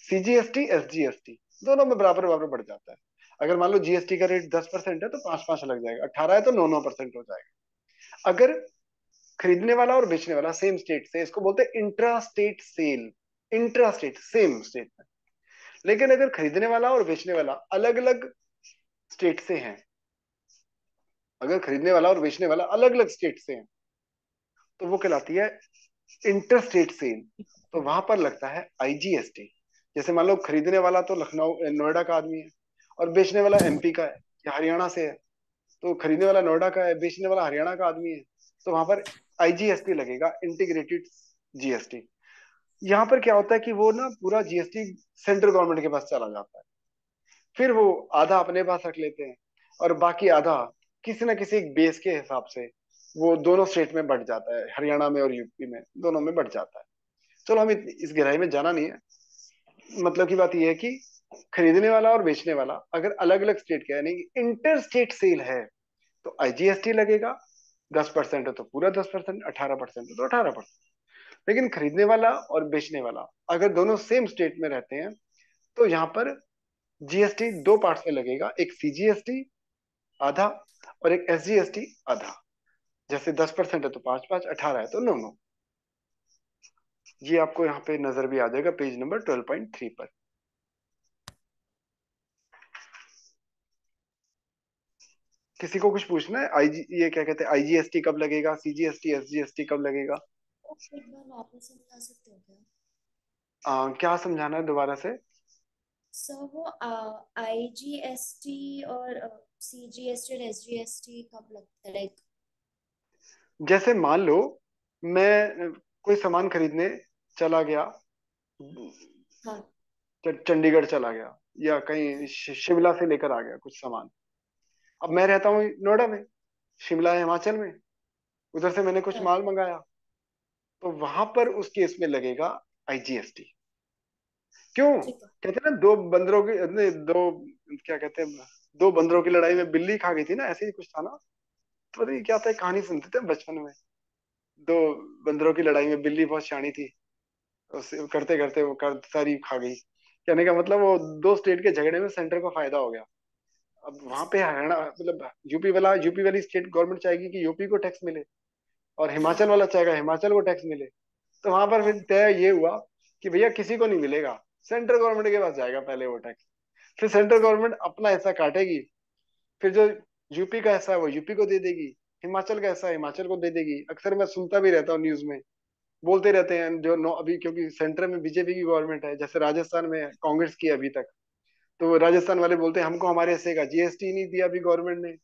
सीजीएसटी एसजीएसटी दोनों में बराबर बराबर बढ़ जाता है। अगर मान लो जीएसटी का रेट 10% है तो 5-5 लग जाएगा, 18 है तो 9-9% हो जाएगा। अगर खरीदने वाला और बेचने वाला सेम स्टेट से, इसको बोलते हैं intra state sale, intra state same state में। लेकिन अगर खरीदने वाला और बेचने वाला अलग अलग स्टेट से हैं, अगर खरीदने वाला और बेचने वाला अलग अलग स्टेट से हैं, तो वो कहलाती है इंटर स्टेट सेल। तो वहां पर लगता है आईजीएसटी। जैसे मान लो खरीदने वाला तो लखनऊ नोएडा का आदमी है, और बेचने वाला एमपी का है या हरियाणा से है, तो खरीदने वाला नोएडा का है, बेचने वाला हरियाणा का आदमी है, तो वहां पर आईजीएसटी लगेगा, इंटीग्रेटेड जीएसटी। यहाँ पर क्या होता है कि वो ना पूरा जीएसटी सेंट्रल गवर्नमेंट के पास चला जाता है, फिर वो आधा अपने पास रख लेते हैं, और बाकी आधा किसी ना किसी एक बेस के हिसाब से वो दोनों स्टेट में बढ़ जाता है, हरियाणा में और यूपी में, दोनों में बढ़ जाता है। चलो हम इस गहराई में जाना नहीं है। मतलब की बात यह है कि खरीदने वाला और बेचने वाला अगर अलग अलग स्टेट के, यानी इंटर स्टेट सेल है, तो आईजीएसटी लगेगा। 10% है तो पूरा 10%, 18% है तो 18%। लेकिन खरीदने वाला और बेचने वाला अगर दोनों सेम स्टेट में रहते हैं, तो यहाँ पर जीएसटी दो पार्ट में लगेगा, एक सीजीएसटी आधा और एक एसजीएसटी आधा। जैसे 10% है तो 5-5, 18 है तो 9-9। ये आपको यहाँ पे नजर भी आ जाएगा पेज नंबर 12.3 पर। किसी को कुछ पूछना है? आईजी, ये क्या कहते हैं, आईजीएसटी कब लगेगा, सीजीएसटी एसजीएसटी कब लगेगा? एक बार वापस समझा सकते हो क्या? क्या समझाना है दोबारा से? सर वो आईजीएसटी और सीजीएसटी और एसजीएसटी कब लगता है, लाइक? जैसे मान लो मैं कोई सामान खरीदने चला गया, हाँ। चंडीगढ़ चला गया, या कहीं शिमला से लेकर आ गया कुछ सामान। अब मैं रहता हूँ नोएडा में, शिमला है हिमाचल में, उधर से मैंने कुछ हाँ। माल मंगाया, तो वहां पर उस केस में लगेगा आईजीएसटी। क्यों? ठीक है। कहते हैं ना, दो बंदरों की नहीं, दो क्या कहते हैं, दो बंदरों की लड़ाई में बिल्ली खा गई थी ना, ऐसे ही कुछ था ना। तो पता नहीं क्या था, कहानी सुनते थे बचपन में। दो बंदरों की लड़ाई में बिल्ली बहुत शानी थी, उसे करते करते वो कर सारी खा गई। कहने का मतलब वो दो स्टेट के झगड़े में सेंटर को फायदा हो गया। अब वहां पे हरियाणा मतलब यूपी वाली स्टेट गवर्नमेंट चाहेगी कि यूपी को टैक्स मिले, और हिमाचल हाँ। वाला चाहेगा हिमाचल को टैक्स मिले। तो वहां पर फिर हाँ। तय ये हुआ कि भैया किसी को नहीं मिलेगा, सेंट्रल गवर्नमेंट के पास जाएगा पहले वो टैक्स। फिर सेंट्रल ठीक। गवर्नमेंट अपना हिस्सा काटेगी, फिर जो यूपी का हिस्सा है वो यूपी को दे देगी, हिमाचल का हिस्सा हिमाचल को दे देगी। अक्सर मैं सुनता भी रहता हूँ न्यूज में, बोलते रहते हैं जो नो अभी, क्योंकि सेंटर में बीजेपी की गवर्नमेंट है, जैसे राजस्थान में कांग्रेस की है अभी तक। तो राजस्थान वाले बोलते हैं हमको हमारे हिस्से का जीएसटी नहीं दिया अभी गवर्नमेंट ने,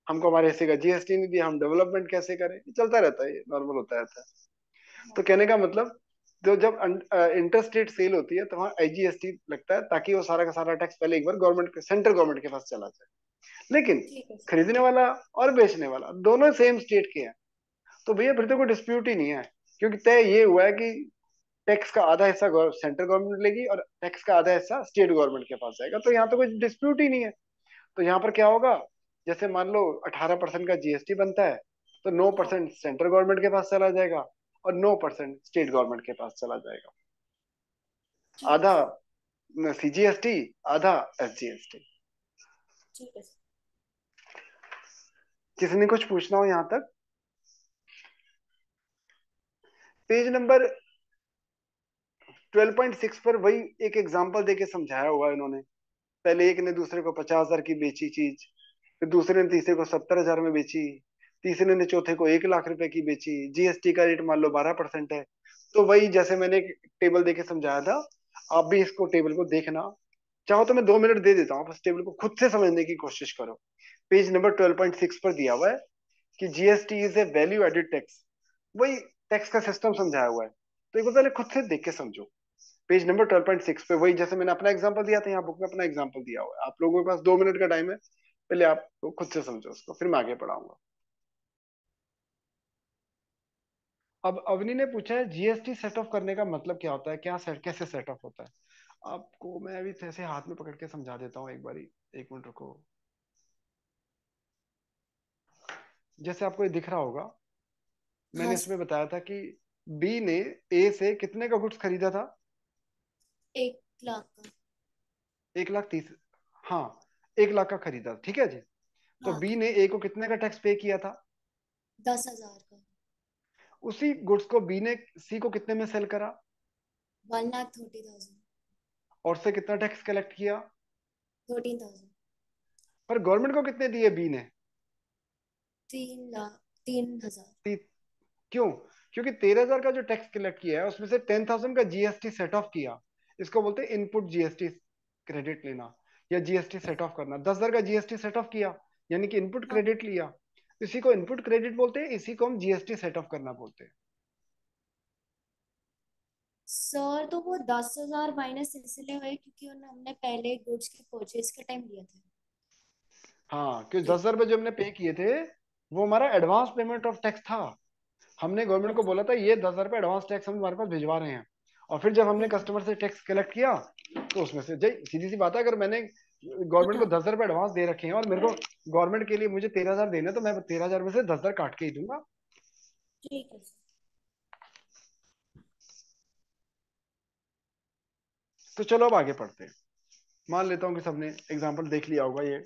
हमको हमारे हिस्से का जीएसटी नहीं दिया, हम डेवलपमेंट कैसे करें। ये चलता रहता है, ये नॉर्मल होता रहता है। तो हाँ। कहने का मतलब, तो जब इंटर स्टेट सेल होती है तो वहाँ आईजीएसटी लगता है, ताकि वो सारा का सारा टैक्स पहले एक बार गवर्नमेंट, सेंट्रल गवर्नमेंट के पास चला जाए। लेकिन ठीक है सर। खरीदने वाला और बेचने वाला दोनों सेम स्टेट के हैं, तो भैया फिर तो कोई डिस्प्यूट ही नहीं है। क्योंकि तय ये हुआ है कि टैक्स का आधा हिस्सा सेंट्रल गवर्नमेंट लेगी और टैक्स का आधा हिस्सा स्टेट गवर्नमेंट के पास जाएगा, तो यहाँ तो कोई डिस्प्यूट ही नहीं है। तो यहाँ पर क्या होगा, जैसे मान लो 18% का जीएसटी बनता है, तो नौ हाँ। परसेंट सेंट्रल गवर्नमेंट के पास चला जाएगा और 9% स्टेट गवर्नमेंट के पास चला जाएगा। ठीक है आधा सर। सीजीएसटी, आधा एसजीएसटी। ठीक है सर। किसी ने कुछ पूछना हो यहाँ तक? पेज नंबर 12.6 पर वही एक एग्जांपल देके समझाया हुआ है इन्होंने। पहले एक ने दूसरे को 50,000 की बेची चीज, फिर दूसरे ने तीसरे को 70,000 में बेची, तीसरे ने चौथे को 1 लाख रुपए की बेची, जीएसटी का रेट मान लो 12% है। तो वही जैसे मैंने एक टेबल देके समझाया था, आप भी इसको टेबल को देखना। चाहो तो मैं 2 मिनट दे देता हूँ, बस टेबल को खुद से समझने की कोशिश करो। पेज नंबर 12.6 पर दिया हुआ है कि GST is a value added tax. वही टैक्स का सिस्टम समझाया हुआ है, तो एक बार पहले खुद से देख के समझो। पेज नंबर 12.6 पे वही जैसे मैंने अपना एग्जांपल दिया था, यहाँ बुक में अपना एग्जांपल दिया हुआ है। आप लोगों के पास 2 मिनट का टाइम है, पहले आप लोग खुद से समझो उसको, फिर मैं आगे पढ़ाऊंगा। अब अवनी ने पूछा है जीएसटी सेट ऑफ करने का मतलब क्या होता है, क्या सेट, कैसे सेट ऑफ होता है। आपको मैं अभी ऐसे हाथ में पकड़ के समझा देता हूँ एक बारी। 1 मिनट रुको। जैसे आपको ये दिख रहा होगा, हाँ मैंने सर। इसमें बताया था कि बी ने ए से कितने का गुड्स खरीदा था? 1 लाख का। 1,30,000। हाँ, 1 लाख का खरीदा, ठीक है जी। तो हाँ। बी ने ए को कितने का टैक्स पे किया था? 10,000 का। उसी गुड्स को बी ने सी को कितने में सेल करा? 1,30,000। और से कितना टैक्स कलेक्ट किया? 13,000। पर गवर्नमेंट को कितने दिए बी ने? 3 लाख 3,000। ती- क्यों? क्योंकि 13,000 का जो टैक्स कलेक्ट किया है उसमें से 10,000 का जीएसटी सेट ऑफ किया। इसको बोलते हैं इनपुट जीएसटी क्रेडिट लेना, या जीएसटी सेट ऑफ करना। 10,000 का जीएसटी सेट ऑफ किया, यानी कि इनपुट हाँ क्रेडिट लिया। इसी को इनपुट क्रेडिट बोलते हैं, इसी को हम जीएसटी सेट ऑफ करना बोलते हैं। सर, तो वो 10,000 माइनस इसलिए हुए क्योंकि हमने पहले गुड्स के परचेज के टाइम लिया था। हाँ, क्योंकि तो 10,000 रुपये जो हमने पे किए थे, वो हमारा एडवांस पेमेंट ऑफ टैक्स था। हमने गवर्नमेंट को अच्छा। बोला था ये 10,000 रुपये एडवांस टैक्स हम तुम्हारे पास भिजवा रहे हैं। और फिर जब हमने ठीक है। कस्टमर से टैक्स कलेक्ट किया, तो उसमें से सीधी सी बात है, अगर मैंने गवर्नमेंट को हाँ। 10,000 रुपये एडवांस दे रखे हैं और मेरे को गवर्नमेंट के लिए मुझे 13,000 देना है, तो मैं 13,000 में से 10,000 काट के ही दूंगा। ठीक है सर। तो चलो अब आगे पढ़ते हैं। मान लेता हूँ कि सबने एग्जाम्पल देख लिया होगा, ये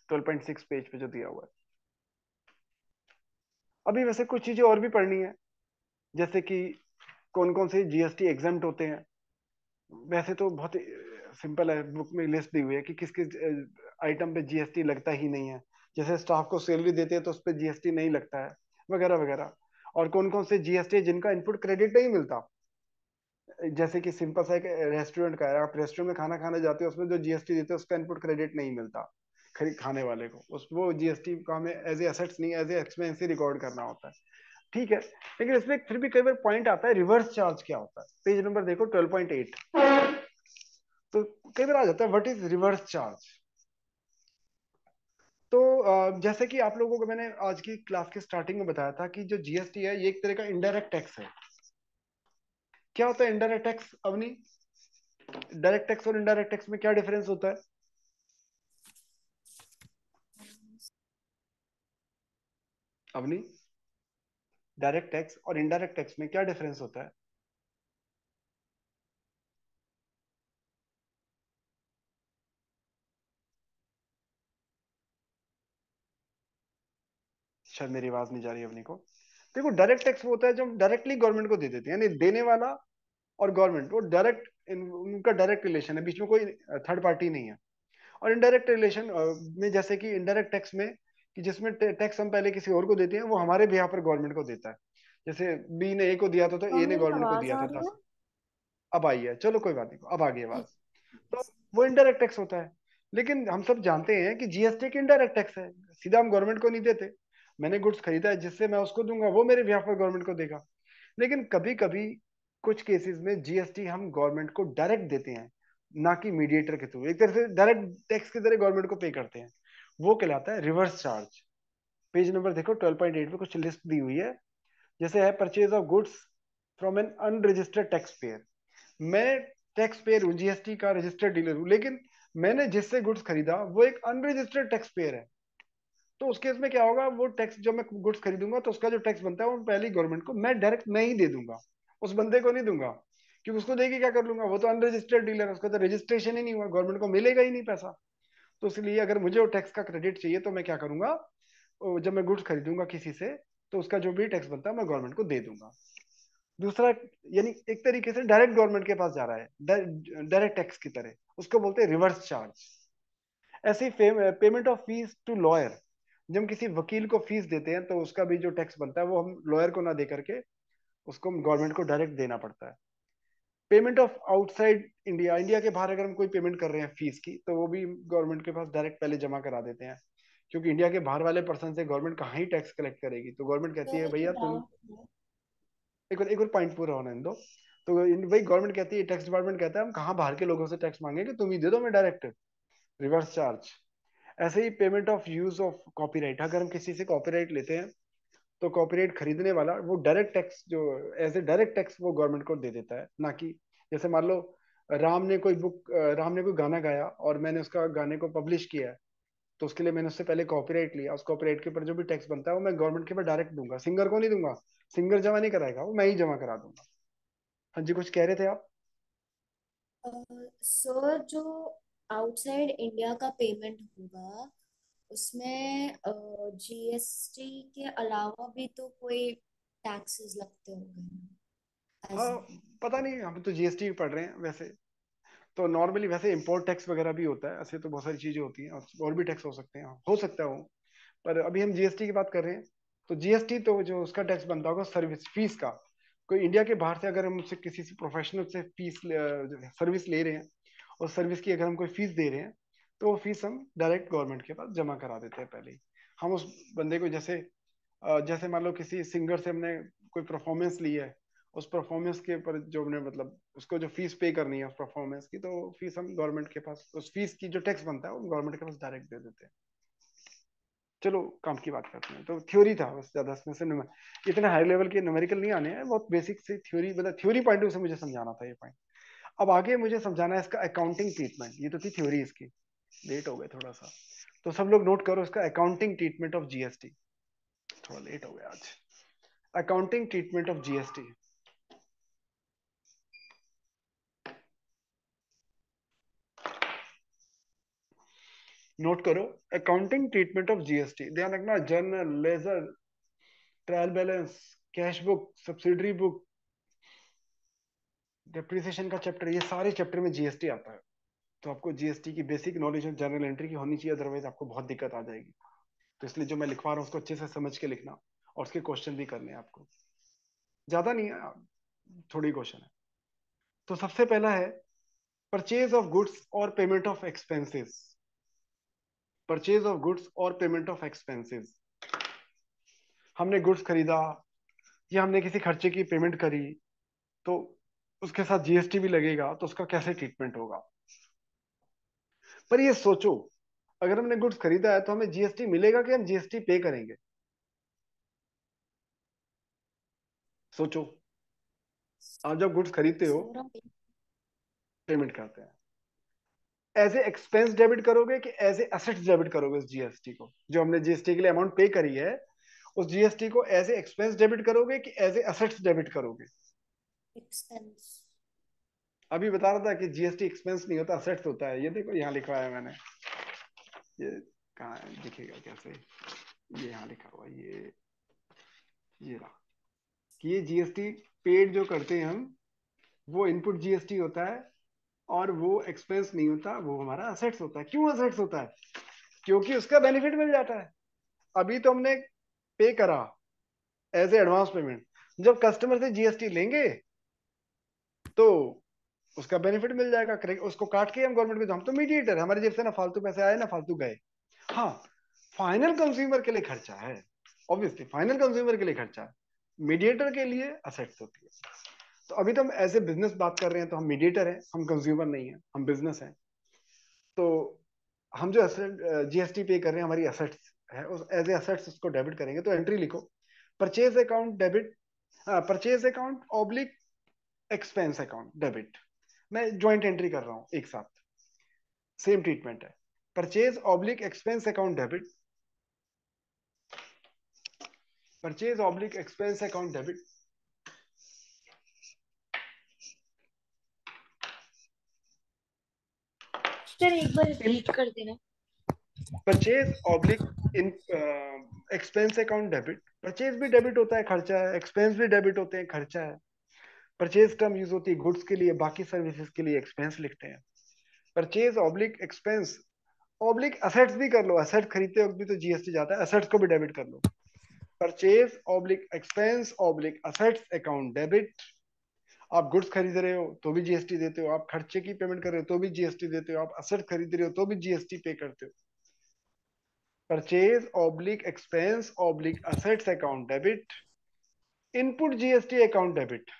12.6 पेज पे जो दिया हुआ है। अभी वैसे कुछ चीजें और भी पढ़नी है, जैसे कि कौन कौन से जीएसटी एग्जाम्प्ट होते हैं। वैसे तो बहुत सिंपल है, बुक में लिस्ट दी हुई है कि किस किस आइटम पे जीएसटी लगता ही नहीं है। जैसे स्टाफ को सैलरी देते हैं तो उस पर जीएसटी नहीं लगता है, वगैरह वगैरह। और कौन कौन से जीएसटी जिनका इनपुट क्रेडिट नहीं मिलता। जैसे कि सिंपल सा एक रेस्टोरेंट का है, आप रेस्टोरेंट में खाना खाने जाते हो, उसमें जो जीएसटी देते हैं उसका इनपुट क्रेडिट नहीं मिलता खरीद खाने वाले को, उस वो जीएसटी का हमें एज ए असेट्स नहीं, एज ए एक्सपेंस ही रिकॉर्ड करना होता है। ठीक है, लेकिन इसमें फिर भी कई बार पॉइंट आता है, रिवर्स चार्ज क्या होता है। पेज नंबर देखो 12.8। तो कई बार आ जाता है व्हाट इज रिवर्स चार्ज। तो जैसे कि आप लोगों को मैंने आज की क्लास के स्टार्टिंग में बताया था कि जो जीएसटी है ये एक तरह का इनडायरेक्ट टैक्स है। क्या होता है indirect tax Avani? Direct tax और इनडायरेक्ट टैक्स में क्या डिफरेंस होता है अवनी? डायरेक्ट टैक्स और इनडायरेक्ट टैक्स में क्या डिफरेंस होता है? शायद मेरी आवाज नहीं जा रही अवनी को। देखो डायरेक्ट टैक्स वो होता है जो हम डायरेक्टली गवर्नमेंट को दे देते हैं, यानी देने वाला और गवर्नमेंट वो डायरेक्ट, उनका डायरेक्ट रिलेशन है, बीच में कोई थर्ड पार्टी नहीं है। और इनडायरेक्ट रिलेशन में जैसे कि इनडायरेक्ट टैक्स में, कि जिसमें टैक्स हम पहले किसी और को देते हैं, वो हमारे भी यहाँ पर गवर्नमेंट को देता है। जैसे बी ने ए को दिया था तो ए ने मेरी गवर्नमेंट को आवाज दिया आ था रही 10। है? अब आई है, चलो कोई बात नहीं, अब आ गई आवाज। ठीक। तो वो इनडायरेक्ट टैक्स होता है। लेकिन हम सब जानते हैं कि जीएसटी की इनडायरेक्ट टैक्स है, सीधा हम गवर्नमेंट को नहीं देते। मैंने गुड्स खरीदा है, जिससे मैं उसको दूंगा वो मेरे यहाँ पर गवर्नमेंट को देगा। लेकिन कभी कभी कुछ केसेस में जीएसटी हम गवर्नमेंट को डायरेक्ट देते हैं, ना कि मीडिएटर के थ्रू, एक तरह से डायरेक्ट टैक्स की तरह गवर्नमेंट को पे करते हैं। वो कहलाता है रिवर्स चार्ज। पेज नंबर देखो 12.8 पे कुछ लिस्ट दी हुई है। जैसे है purchase of goods from N unregistered tax payer. मैं टैक्स पेयर हूँ, जीएसटी का रजिस्टर्ड डीलर हूँ, लेकिन मैंने जिससे गुड्स खरीदा वो एक अनरजिस्टर्ड टैक्स पेयर है। तो उस केस में क्या होगा, वो टैक्स जब मैं गुड्स खरीदूंगा तो उसका जो टैक्स बनता है वो पहले गवर्नमेंट को मैं डायरेक्ट मैं ही दे दूंगा, उस बंदे को नहीं दूंगा। क्योंकि उसको देके क्या कर लूंगा, वो तो अनरजिस्टर्ड डीलर है, उसका तो रजिस्ट्रेशन ही नहीं हुआ, गवर्नमेंट को मिलेगा ही नहीं पैसा। तो इसलिए अगर मुझे वो टैक्स का क्रेडिट चाहिए तो मैं क्या करूंगा, जब मैं गुड्स खरीदूंगा किसी से तो उसका जो भी टैक्स बनता है मैं गवर्नमेंट को दे दूंगा। दूसरा, यानी एक तरीके से डायरेक्ट गवर्नमेंट के पास जा रहा है, डायरेक्ट टैक्स की तरह, उसको बोलते हैं रिवर्स चार्ज। ऐसे ही payment of fees to lawyer. जब हम किसी वकील को फीस देते हैं तो उसका भी जो टैक्स बनता है वो हम लॉयर को ना दे करके उसको गवर्नमेंट को डायरेक्ट देना पड़ता है। Payment of outside India, India के बाहर अगर हम कोई पेमेंट कर रहे हैं फीस की तो वो भी गवर्नमेंट के पास डायरेक्ट पहले जमा करा देते हैं। क्योंकि इंडिया के बाहर वाले पर्सन से गवर्नमेंट कहाँ ही टैक्स कलेक्ट करेगी, तो गवर्नमेंट कहती तो है एक भैया तुम, डाउट है। एक और पॉइंट पूरा होने दो। तो वही गवर्नमेंट कहती है, टैक्स डिपार्टमेंट कहता है हम कहाँ बाहर के लोगों से टैक्स मांगेंगे, तुम ही दे दो, मैं डायरेक्ट रिवर्स चार्ज। ऐसे ही payment of use of copyright, अगर हम किसी से कॉपीराइट लेते हैं तो कॉपीराइट खरीदने वाला वो डायरेक्ट टैक्स जो एज ए डायरेक्ट टैक्स वो गवर्नमेंट को दे देता है, ना कि जैसे मान लो राम ने कोई गाना गाया और मैंने उसका गाने को पब्लिश किया है, तो उसके लिए मैंने उससे पहले कॉपीराइट लिया, उस कॉपीराइट के ऊपर जो भी टैक्स बनता है वो मैं गवर्नमेंट के ऊपर डायरेक्ट दूंगा, सिंगर को नहीं दूंगा। सिंगर जमा नहीं कराएगा, वो मैं ही जमा करा दूंगा। हाँ जी, कुछ कह रहे थे आप? सर, जो आउटसाइड इंडिया का पेमेंट होगा उसमें जीएसटी के अलावा भी तो कोई टैक्सेस लगते होंगे एज। हाँ, पता नहीं, हम तो जीएसटी पढ़ रहे हैं वैसे। तो नॉर्मली वैसे इंपोर्ट टैक्स वगैरह भी होता है, ऐसे तो बहुत सारी चीजें होती हैं, और भी टैक्स हो सकते हैं, हो सकता है वो। पर अभी हम जीएसटी की बात कर रहे हैं। तो जीएसटी तो जो उसका टैक्स बनता होगा सर्विस फीस का। कोई इंडिया के बाहर से अगर हम उससे किसी से प्रोफेशनल से फीस सर्विस ले रहे हैं, और सर्विस की अगर हम कोई फीस दे रहे हैं, तो वो फीस हम डायरेक्ट गवर्नमेंट के पास जमा करा देते हैं पहले ही। हम उस बंदे को जैसे जैसे मान लो किसी सिंगर से हमने कोई परफॉर्मेंस ली है, उस परफॉर्मेंस के ऊपर जो हमने मतलब उसको जो फीस पे करनी है उस परफॉर्मेंस की, तो फीस हम गवर्नमेंट के पास, उस फीस की जो टैक्स बनता है वो गवर्नमेंट के पास डायरेक्ट दे देते हैं। चलो काम की बात करते हैं। तो थ्योरी था बस, ज्यादा इसमें से इतने हाई लेवल के न्यूमेरिकल नहीं आने हैं, बहुत बेसिक से थ्योरी, मतलब थ्योरी पॉइंट से मुझे समझाना था ये पॉइंट। अब आगे मुझे समझाना है इसका अकाउंटिंग ट्रीटमेंट। ये तो थी थ्योरी इसकी, लेट हो गए थोड़ा सा। तो सब लोग नोट करो इसका अकाउंटिंग ट्रीटमेंट ऑफ जीएसटी। थोड़ा लेट हो गया आज। Accounting treatment of GST, note करो। अकाउंटिंग ट्रीटमेंट ऑफ जीएसटी, ध्यान रखना, journal, ledger, trial balance, cash book, subsidiary book, depreciation का चैप्टर, ये सारे चैप्टर में जीएसटी आता है। तो आपको जीएसटी की बेसिक नॉलेज और जर्नल एंट्री की होनी चाहिए, अदरवाइज आपको बहुत दिक्कत आ जाएगी। तो इसलिए जो मैं लिखवा रहा हूँ उसको अच्छे से समझ के लिखना, और उसके क्वेश्चन भी करने हैं आपको, ज्यादा नहीं है, थोड़ी क्वेश्चन है। तो सबसे पहला है परचेज ऑफ गुड्स और payment of expenses. Purchase of goods और पेमेंट ऑफ एक्सपेंसेस, हमने गुड्स खरीदा या हमने किसी खर्चे की पेमेंट करी, तो उसके साथ जीएसटी भी लगेगा, तो उसका कैसे ट्रीटमेंट होगा। पर ये सोचो, अगर हमने गुड्स खरीदा है तो हमें जीएसटी मिलेगा कि हम जीएसटी पे करेंगे? सोचो, आप जब गुड्स खरीदते हो, सर, पेमेंट करते हैं, एज ए एक्सपेंस डेबिट करोगे कि एज ए असेट्स डेबिट करोगे? उस जीएसटी को जो हमने जीएसटी के लिए अमाउंट पे करी है, उस जीएसटी को एज ए एक्सपेंस डेबिट करोगे कि एज ए असेट्स डेबिट करोगे? एक्सपेंस। अभी बता रहा था कि जीएसटी एक्सपेंस नहीं होता, असेट्स होता है। ये देखो यहाँ लिखा है मैंने, ये कहाँ है? दिखेगा कैसे? ये यहाँ लिखा हुआ है, ये रहा। कि ये जीएसटी पेड जो करते हैं हम, वो इनपुट जीएसटी होता है, और वो एक्सपेंस नहीं होता, वो हमारा असेट्स होता है। क्यों असेट्स होता है? क्योंकि उसका बेनिफिट मिल जाता है। अभी तो हमने पे करा एज ए एडवांस पेमेंट, जब कस्टमर से जीएसटी लेंगे तो उसका बेनिफिट मिल जाएगा। उसको काट के हम गवर्नमेंट को, हम तो मीडिएटर, हमारी जेब से ना फालतू पैसे आए ना फालतू गए। हाँ, फाइनल कंज्यूमर के लिए खर्चा है, ऑब्वियसली फाइनल कंज्यूमर के लिए खर्चा है, मीडिएटर के लिए असेट्स होती है। तो अभी तो हम एज ए बिजनेस बात कर रहे हैं, तो हम मीडिएटर हैं, हम कंज्यूमर नहीं है, हम बिजनेस हैं। तो हम जो एसेट जीएसटी पे कर रहे हैं हमारी एसेट्स है, उस एज ए एसेट्स उसको डेबिट करेंगे। तो एंट्री लिखो, purchase account debit, purchase account oblique expense account debit. मैं ज्वाइंट एंट्री कर रहा हूँ एक साथ, सेम ट्रीटमेंट है। Purchase oblique expense account debit, purchase oblique expense account debit. Sir एक बार इन रिपीट कर देना। परचेज ऑब्लिक इन एक्सपेंस अकाउंट डेबिट, परचेज भी डेबिट होता है, खर्चा है, एक्सपेंस भी डेबिट होते हैं, खर्चा है। परचेज टर्म यूज होती है गुड्स के लिए, बाकी सर्विसेज के लिए एक्सपेंस लिखते हैं। Purchase oblique expense oblique assets भी कर लो, असेट खरीदते वक्त भी तो जीएसटी जाता है, असेट्स को भी डेबिट कर लो। Purchase oblique expense oblique assets account debit. आप गुड्स खरीद रहे हो तो भी जीएसटी देते हो, आप खर्चे की पेमेंट कर रहे हो तो भी जीएसटी देते हो, आप असेट खरीद रहे हो तो भी जीएसटी पे करते हो। Purchase oblique expense oblique assets account debit, input GST account debit.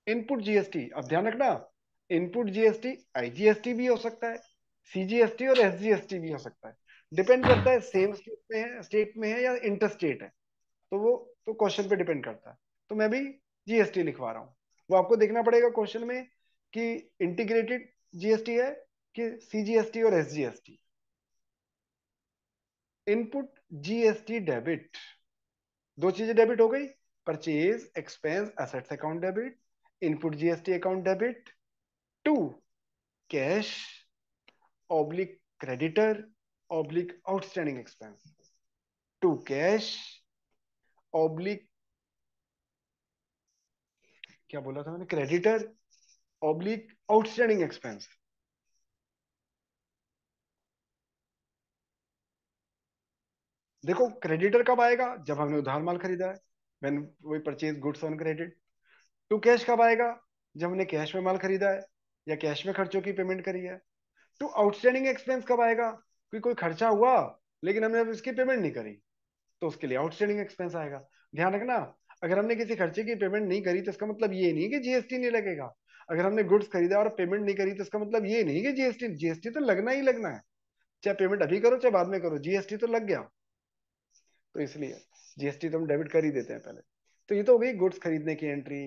Input GST, अब ध्यान रखना, इनपुट जीएसटी आईजीएसटी भी हो सकता है, सीजीएसटी और एसजीएसटी भी हो सकता है। डिपेंड करता है सेम स्टेट में है या इंटर स्टेट है, तो वो तो क्वेश्चन पे डिपेंड करता है। तो मैं भी जीएसटी लिखवा रहा हूँ। वो आपको देखना पड़ेगा क्वेश्चन में कि इंटीग्रेटेड जीएसटी है कि सीजीएसटी और एसजीएसटी। इनपुट जीएसटी डेबिट, दो चीजें डेबिट हो गई, purchase expense assets account debit, input GST account debit. To, cash oblique creditor oblique outstanding expense. To cash oblique, क्या बोला था मैंने, क्रेडिटर ऑब्लिक आउटस्टैंडिंग एक्सपेंस। देखो क्रेडिटर कब आएगा, जब हमने उधार माल खरीदा है, when we purchase goods on credit. To cash कब आएगा, जब हमने कैश में माल खरीदा है या कैश में खर्चों की पेमेंट करी है। टू आउटस्टैंडिंग एक्सपेंस कब आएगा, कि कोई खर्चा हुआ लेकिन हमने अब इसकी पेमेंट नहीं करी, तो उसके लिए आउटस्टैंडिंग एक्सपेंस आएगा। ध्यान रखना, अगर हमने किसी खर्चे की पेमेंट नहीं करी तो इसका मतलब ये नहीं कि जीएसटी नहीं लगेगा। अगर हमने गुड्स खरीदा और पेमेंट नहीं करी तो इसका मतलब ये नहीं कि जीएसटी, जीएसटी तो लगना ही लगना है, चाहे पेमेंट अभी करो चाहे बाद में करो, जीएसटी तो लग गया। तो इसलिए जीएसटी तो हम डेबिट कर ही देते हैं पहले। तो ये तो हो गई गुड्स खरीदने की एंट्री,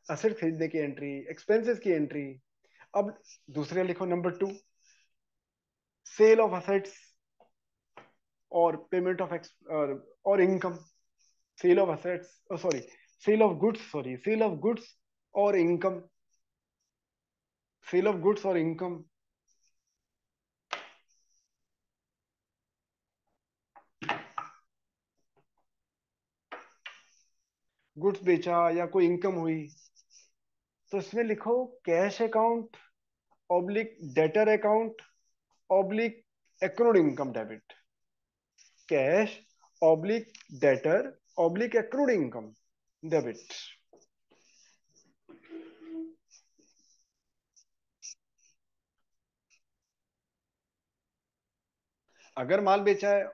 असेट खरीदने की एंट्री, एक्सपेंसेस की एंट्री। अब दूसरे लिखो, number two, sale of assets और पेमेंट ऑफ और income. Sale of assets, sorry, sale of goods, sorry, sale of goods और इनकम, सेल ऑफ गुड्स और इनकम। गुड्स बेचा या कोई इनकम हुई, तो इसमें लिखो cash account oblique debtor account oblique accrued income debit. Cash oblique debtor oblique accrued income debit. अगर माल बेचा है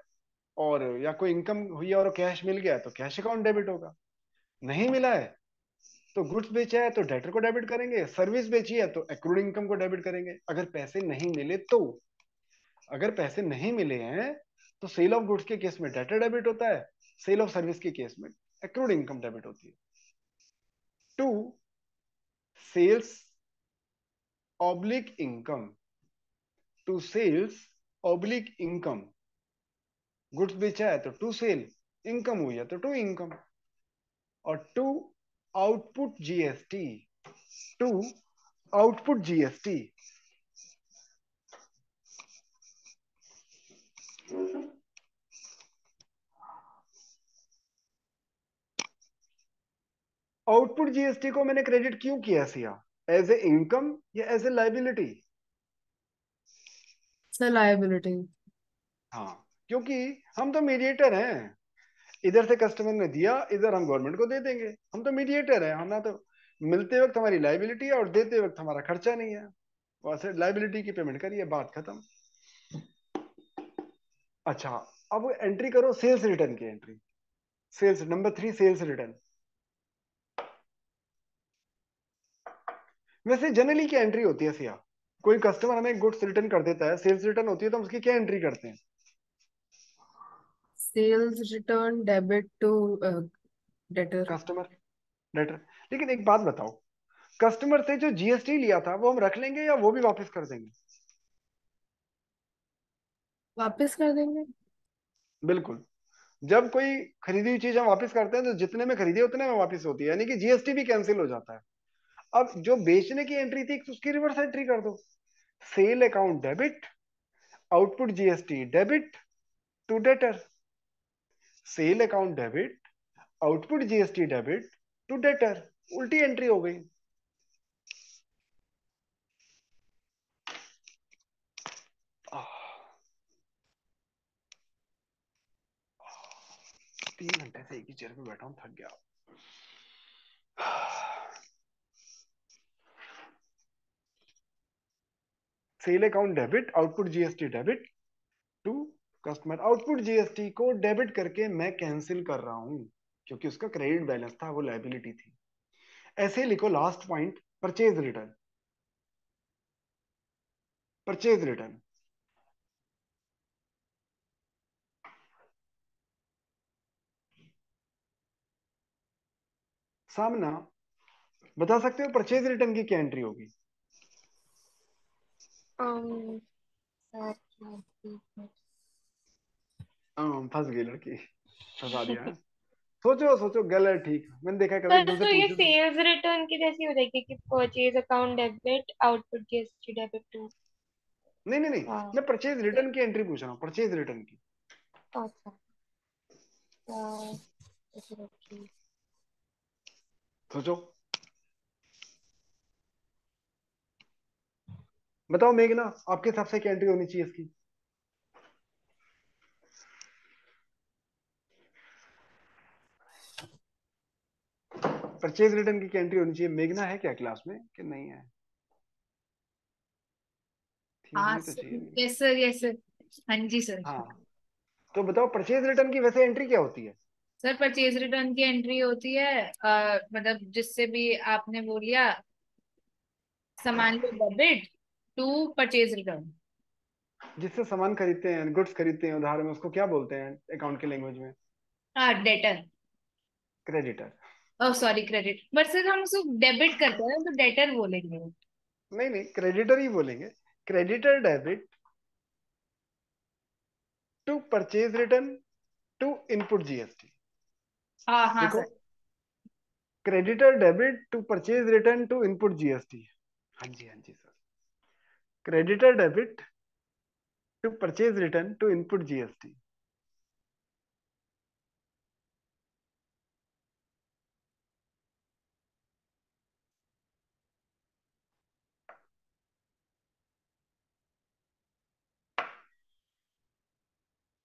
और या कोई इनकम हुई है और कैश मिल गया तो कैश अकाउंट डेबिट होगा। नहीं मिला है तो गुड्स बेचा है तो डेटर को डेबिट करेंगे, सर्विस बेची है तो एक्रूड इनकम को डेबिट करेंगे। अगर पैसे नहीं मिले तो, अगर पैसे नहीं मिले हैं तो सेल ऑफ गुड्स के केस में डेटर डेबिट होता है, सेल ऑफ सर्विस के केस में एक्रूड इनकम डेबिट होती है। To, sales oblique income, to sales oblique income. Goods बेचा है तो टू सेल, इनकम हुई है तो टू इनकम। और to output GST, to output GST. Output GST को मैंने क्रेडिट क्यों किया सिया, एज ए इनकम या as a liability? Sir liability. हाँ, क्योंकि हम तो मीडिएटर हैं, इधर से कस्टमर ने दिया, इधर हम गवर्नमेंट को दे देंगे, हम तो मीडिएटर है, हम ना तो मिलते वक्त हमारी लाइबिलिटी है और देते वक्त हमारा खर्चा नहीं है, वहां से लाइबिलिटी की पेमेंट करिए, बात खत्म। अच्छा, अब एंट्री करो सेल्स रिटर्न की entry, sales number 3, sales return. वैसे जनरली क्या एंट्री होती है सिया? कोई कस्टमर हमें गुड्स रिटर्न कर देता है, सेल्स रिटर्न होती है, तो हम उसकी क्या एंट्री करते हैं? Sales return debit to debtor. Customer letter. लेकिन एक बात बताओ, कस्टमर से जो जीएसटी लिया था वो हम रख लेंगे या वो भी वापस कर देंगे? वापस कर देंगे। बिल्कुल। जब कोई खरीदी हुई चीज हम वापस करते हैं तो जितने में खरीदी है उतने में वापस होती है, यानी कि जीएसटी भी कैंसिल हो जाता है। अब जो बेचने की एंट्री थी उसकी रिवर्स एंट्री कर दो, sale account debit, output GST debit to debtor, sale account debit, output GST debit to debtor, उल्टी एंट्री हो गई। आह, 3 घंटे से एक ही चेयर पे बैठा हूं, थक गया। Sale account debit, output GST debit to customer. Output GST को डेबिट करके मैं कैंसिल कर रहा हूं, क्योंकि उसका क्रेडिट बैलेंस था, वो लाइबिलिटी थी। ऐसे ही लिखो last point, purchase return, purchase return. सामना, बता सकते हो परचेज रिटर्न की क्या एंट्री होगी? सर क्या ठीक फंस गई लड़की, फंसा दिया है। सोचो सोचो, गलत ठीक, मैंने देखा है कभी एक सर दूसरे से तो ये पूछो तो। सेल्स रिटर्न की जैसी हो जाएगी कि purchase account debit output GST debit to. नहीं नहीं नहीं, हाँ। मैं परचेज फिर- रिटर्न की एंट्री पूछ रहा हूँ, परचेज रिटर्न की। अच्छा। हाँ, चलो ठीक। सोचो, बताओ मेघना, आपके हिसाब से क्या एंट्री होनी चाहिए इसकी? परचेज रिटर्न की क्या एंट्री होनी चाहिए? मेघना है क्या क्लास में कि नहीं है? थी हाँ होनी तो सर। चाहिए नहीं। Yes sir, yes sir. हाँ जी सर। हाँ, तो बताओ परचेज रिटर्न की वैसे एंट्री क्या होती है? सर परचेज रिटर्न की एंट्री होती है मतलब जिससे भी आपने वो लिया सामान को डेबिट टू परचेज रिटर्न। जिससे सामान खरीदते हैं, गुड्स खरीदते हैं उधार में, उसको क्या बोलते हैं अकाउंट के लैंग्वेज में? हाँ debtor. Creditor. Oh sorry credit, but sir हम उसको डेबिट करते हैं तो डेटर बोलेंगे। नहीं नहीं, क्रेडिटर ही बोलेंगे। Creditor debit to purchase return to input GST. हाँ हाँ देखो, sir. Creditor debit to purchase return to input GST. हाँ जी, हाँ जी sir. Creditor debit to purchase return to input GST.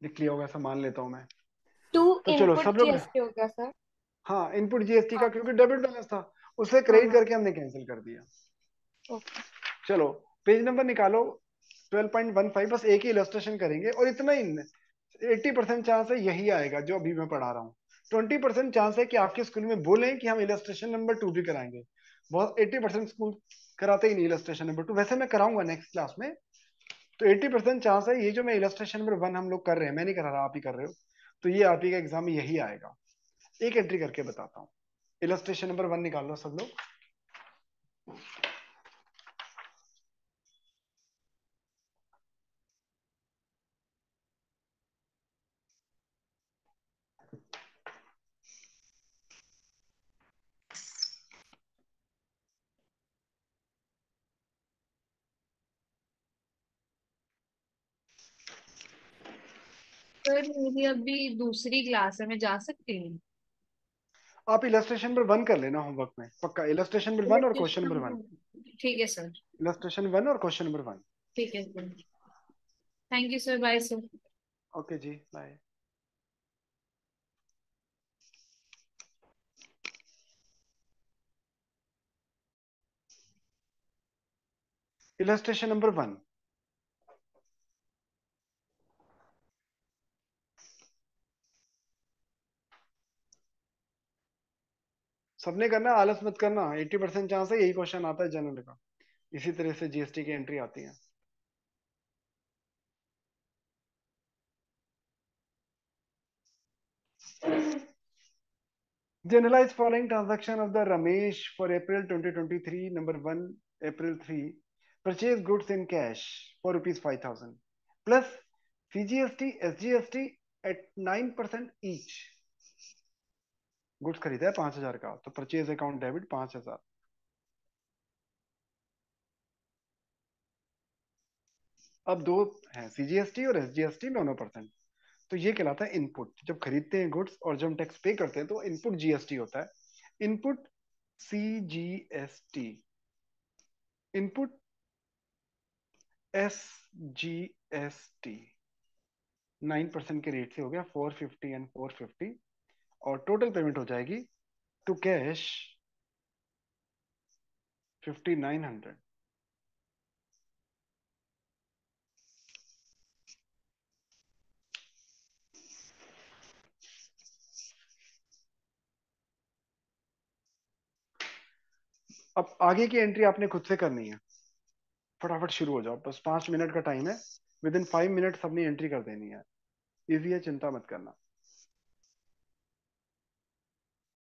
लिख लिया होगा ऐसा मान लेता हूं मैं। टू तो चलो इनपुट सब लोग। जीएसटी हो गया सर। हाँ, इनपुट जीएसटी का, हाँ क्योंकि डेबिट बैलेंस था, उसे हाँ क्रेडिट हाँ। करके हमने कैंसिल कर दिया। ओके। चलो, पेज नंबर निकालो, 12.15, बस एक ही इलस्ट्रेशन करेंगे और इतना ही। 80% चांस है यही आएगा जो अभी मैं पढ़ा रहा हूँ। 20% चांस है कि आपके स्कूल में बोलें कि हम इलस्ट्रेशन नंबर 2 भी कराएंगे। बहुत 80% स्कूल कराते ही नहीं इलस्ट्रेशन नंबर 2, वैसे मैं कराऊंगा नेक्स्ट क्लास में। तो 80% चांस है ये जो मैं इलस्ट्रेशन नंबर 1 हम लोग कर रहे हैं, मैं नहीं करा रहा, आप ही कर रहे हो, तो ये आप ही का एग्जाम में यही आएगा। एक एंट्री करके बताता हूँ, इलस्ट्रेशन नंबर 1 निकाल लो सब लोग। सर मेरी अभी दूसरी क्लास है, मैं जा सकती हूँ? आप इलस्ट्रेशन नंबर 1 कर लेना होमवर्क में, पक्का। इलस्ट्रेशन नंबर 1 और क्वेश्चन नंबर 1। ठीक है सर। इलस्ट्रेशन 1 और क्वेश्चन नंबर 1। ठीक है sir. Thank you sir, bye sir. Okay जी, बाय। Illustration number 1। सबने करना, आलस मत करना। 80% चांस है यही क्वेश्चन आता है जनरल का। इसी तरह से जीएसटी की एंट्री आती है। Generalize following transaction of the Ramesh for April 2023. Number 1, April 3. Purchase goods in cash for rupees 5,000 plus CGST, SGST at 9% each. Goods खरीदा है 5,000 का, तो परचेज अकाउंट डेबिट 5,000। अब दो है, सीजीएसटी और एसजीएसटी 9%। तो ये कहलाता है इनपुट। जब खरीदते हैं गुड्स और जब हम टैक्स पे करते हैं तो इनपुट जीएसटी होता है। इनपुट सीजीएसटी, इनपुट एसजीएसटी 9% के रेट से हो गया 450 एंड 450, और टोटल पेमेंट हो जाएगी टू कैश 5,900। अब आगे की एंट्री आपने खुद से करनी है। फटाफट शुरू हो जाओ, बस 5 मिनट का टाइम है। विद इन 5 मिनट सबने एंट्री कर देनी है। इजी है, चिंता मत करना।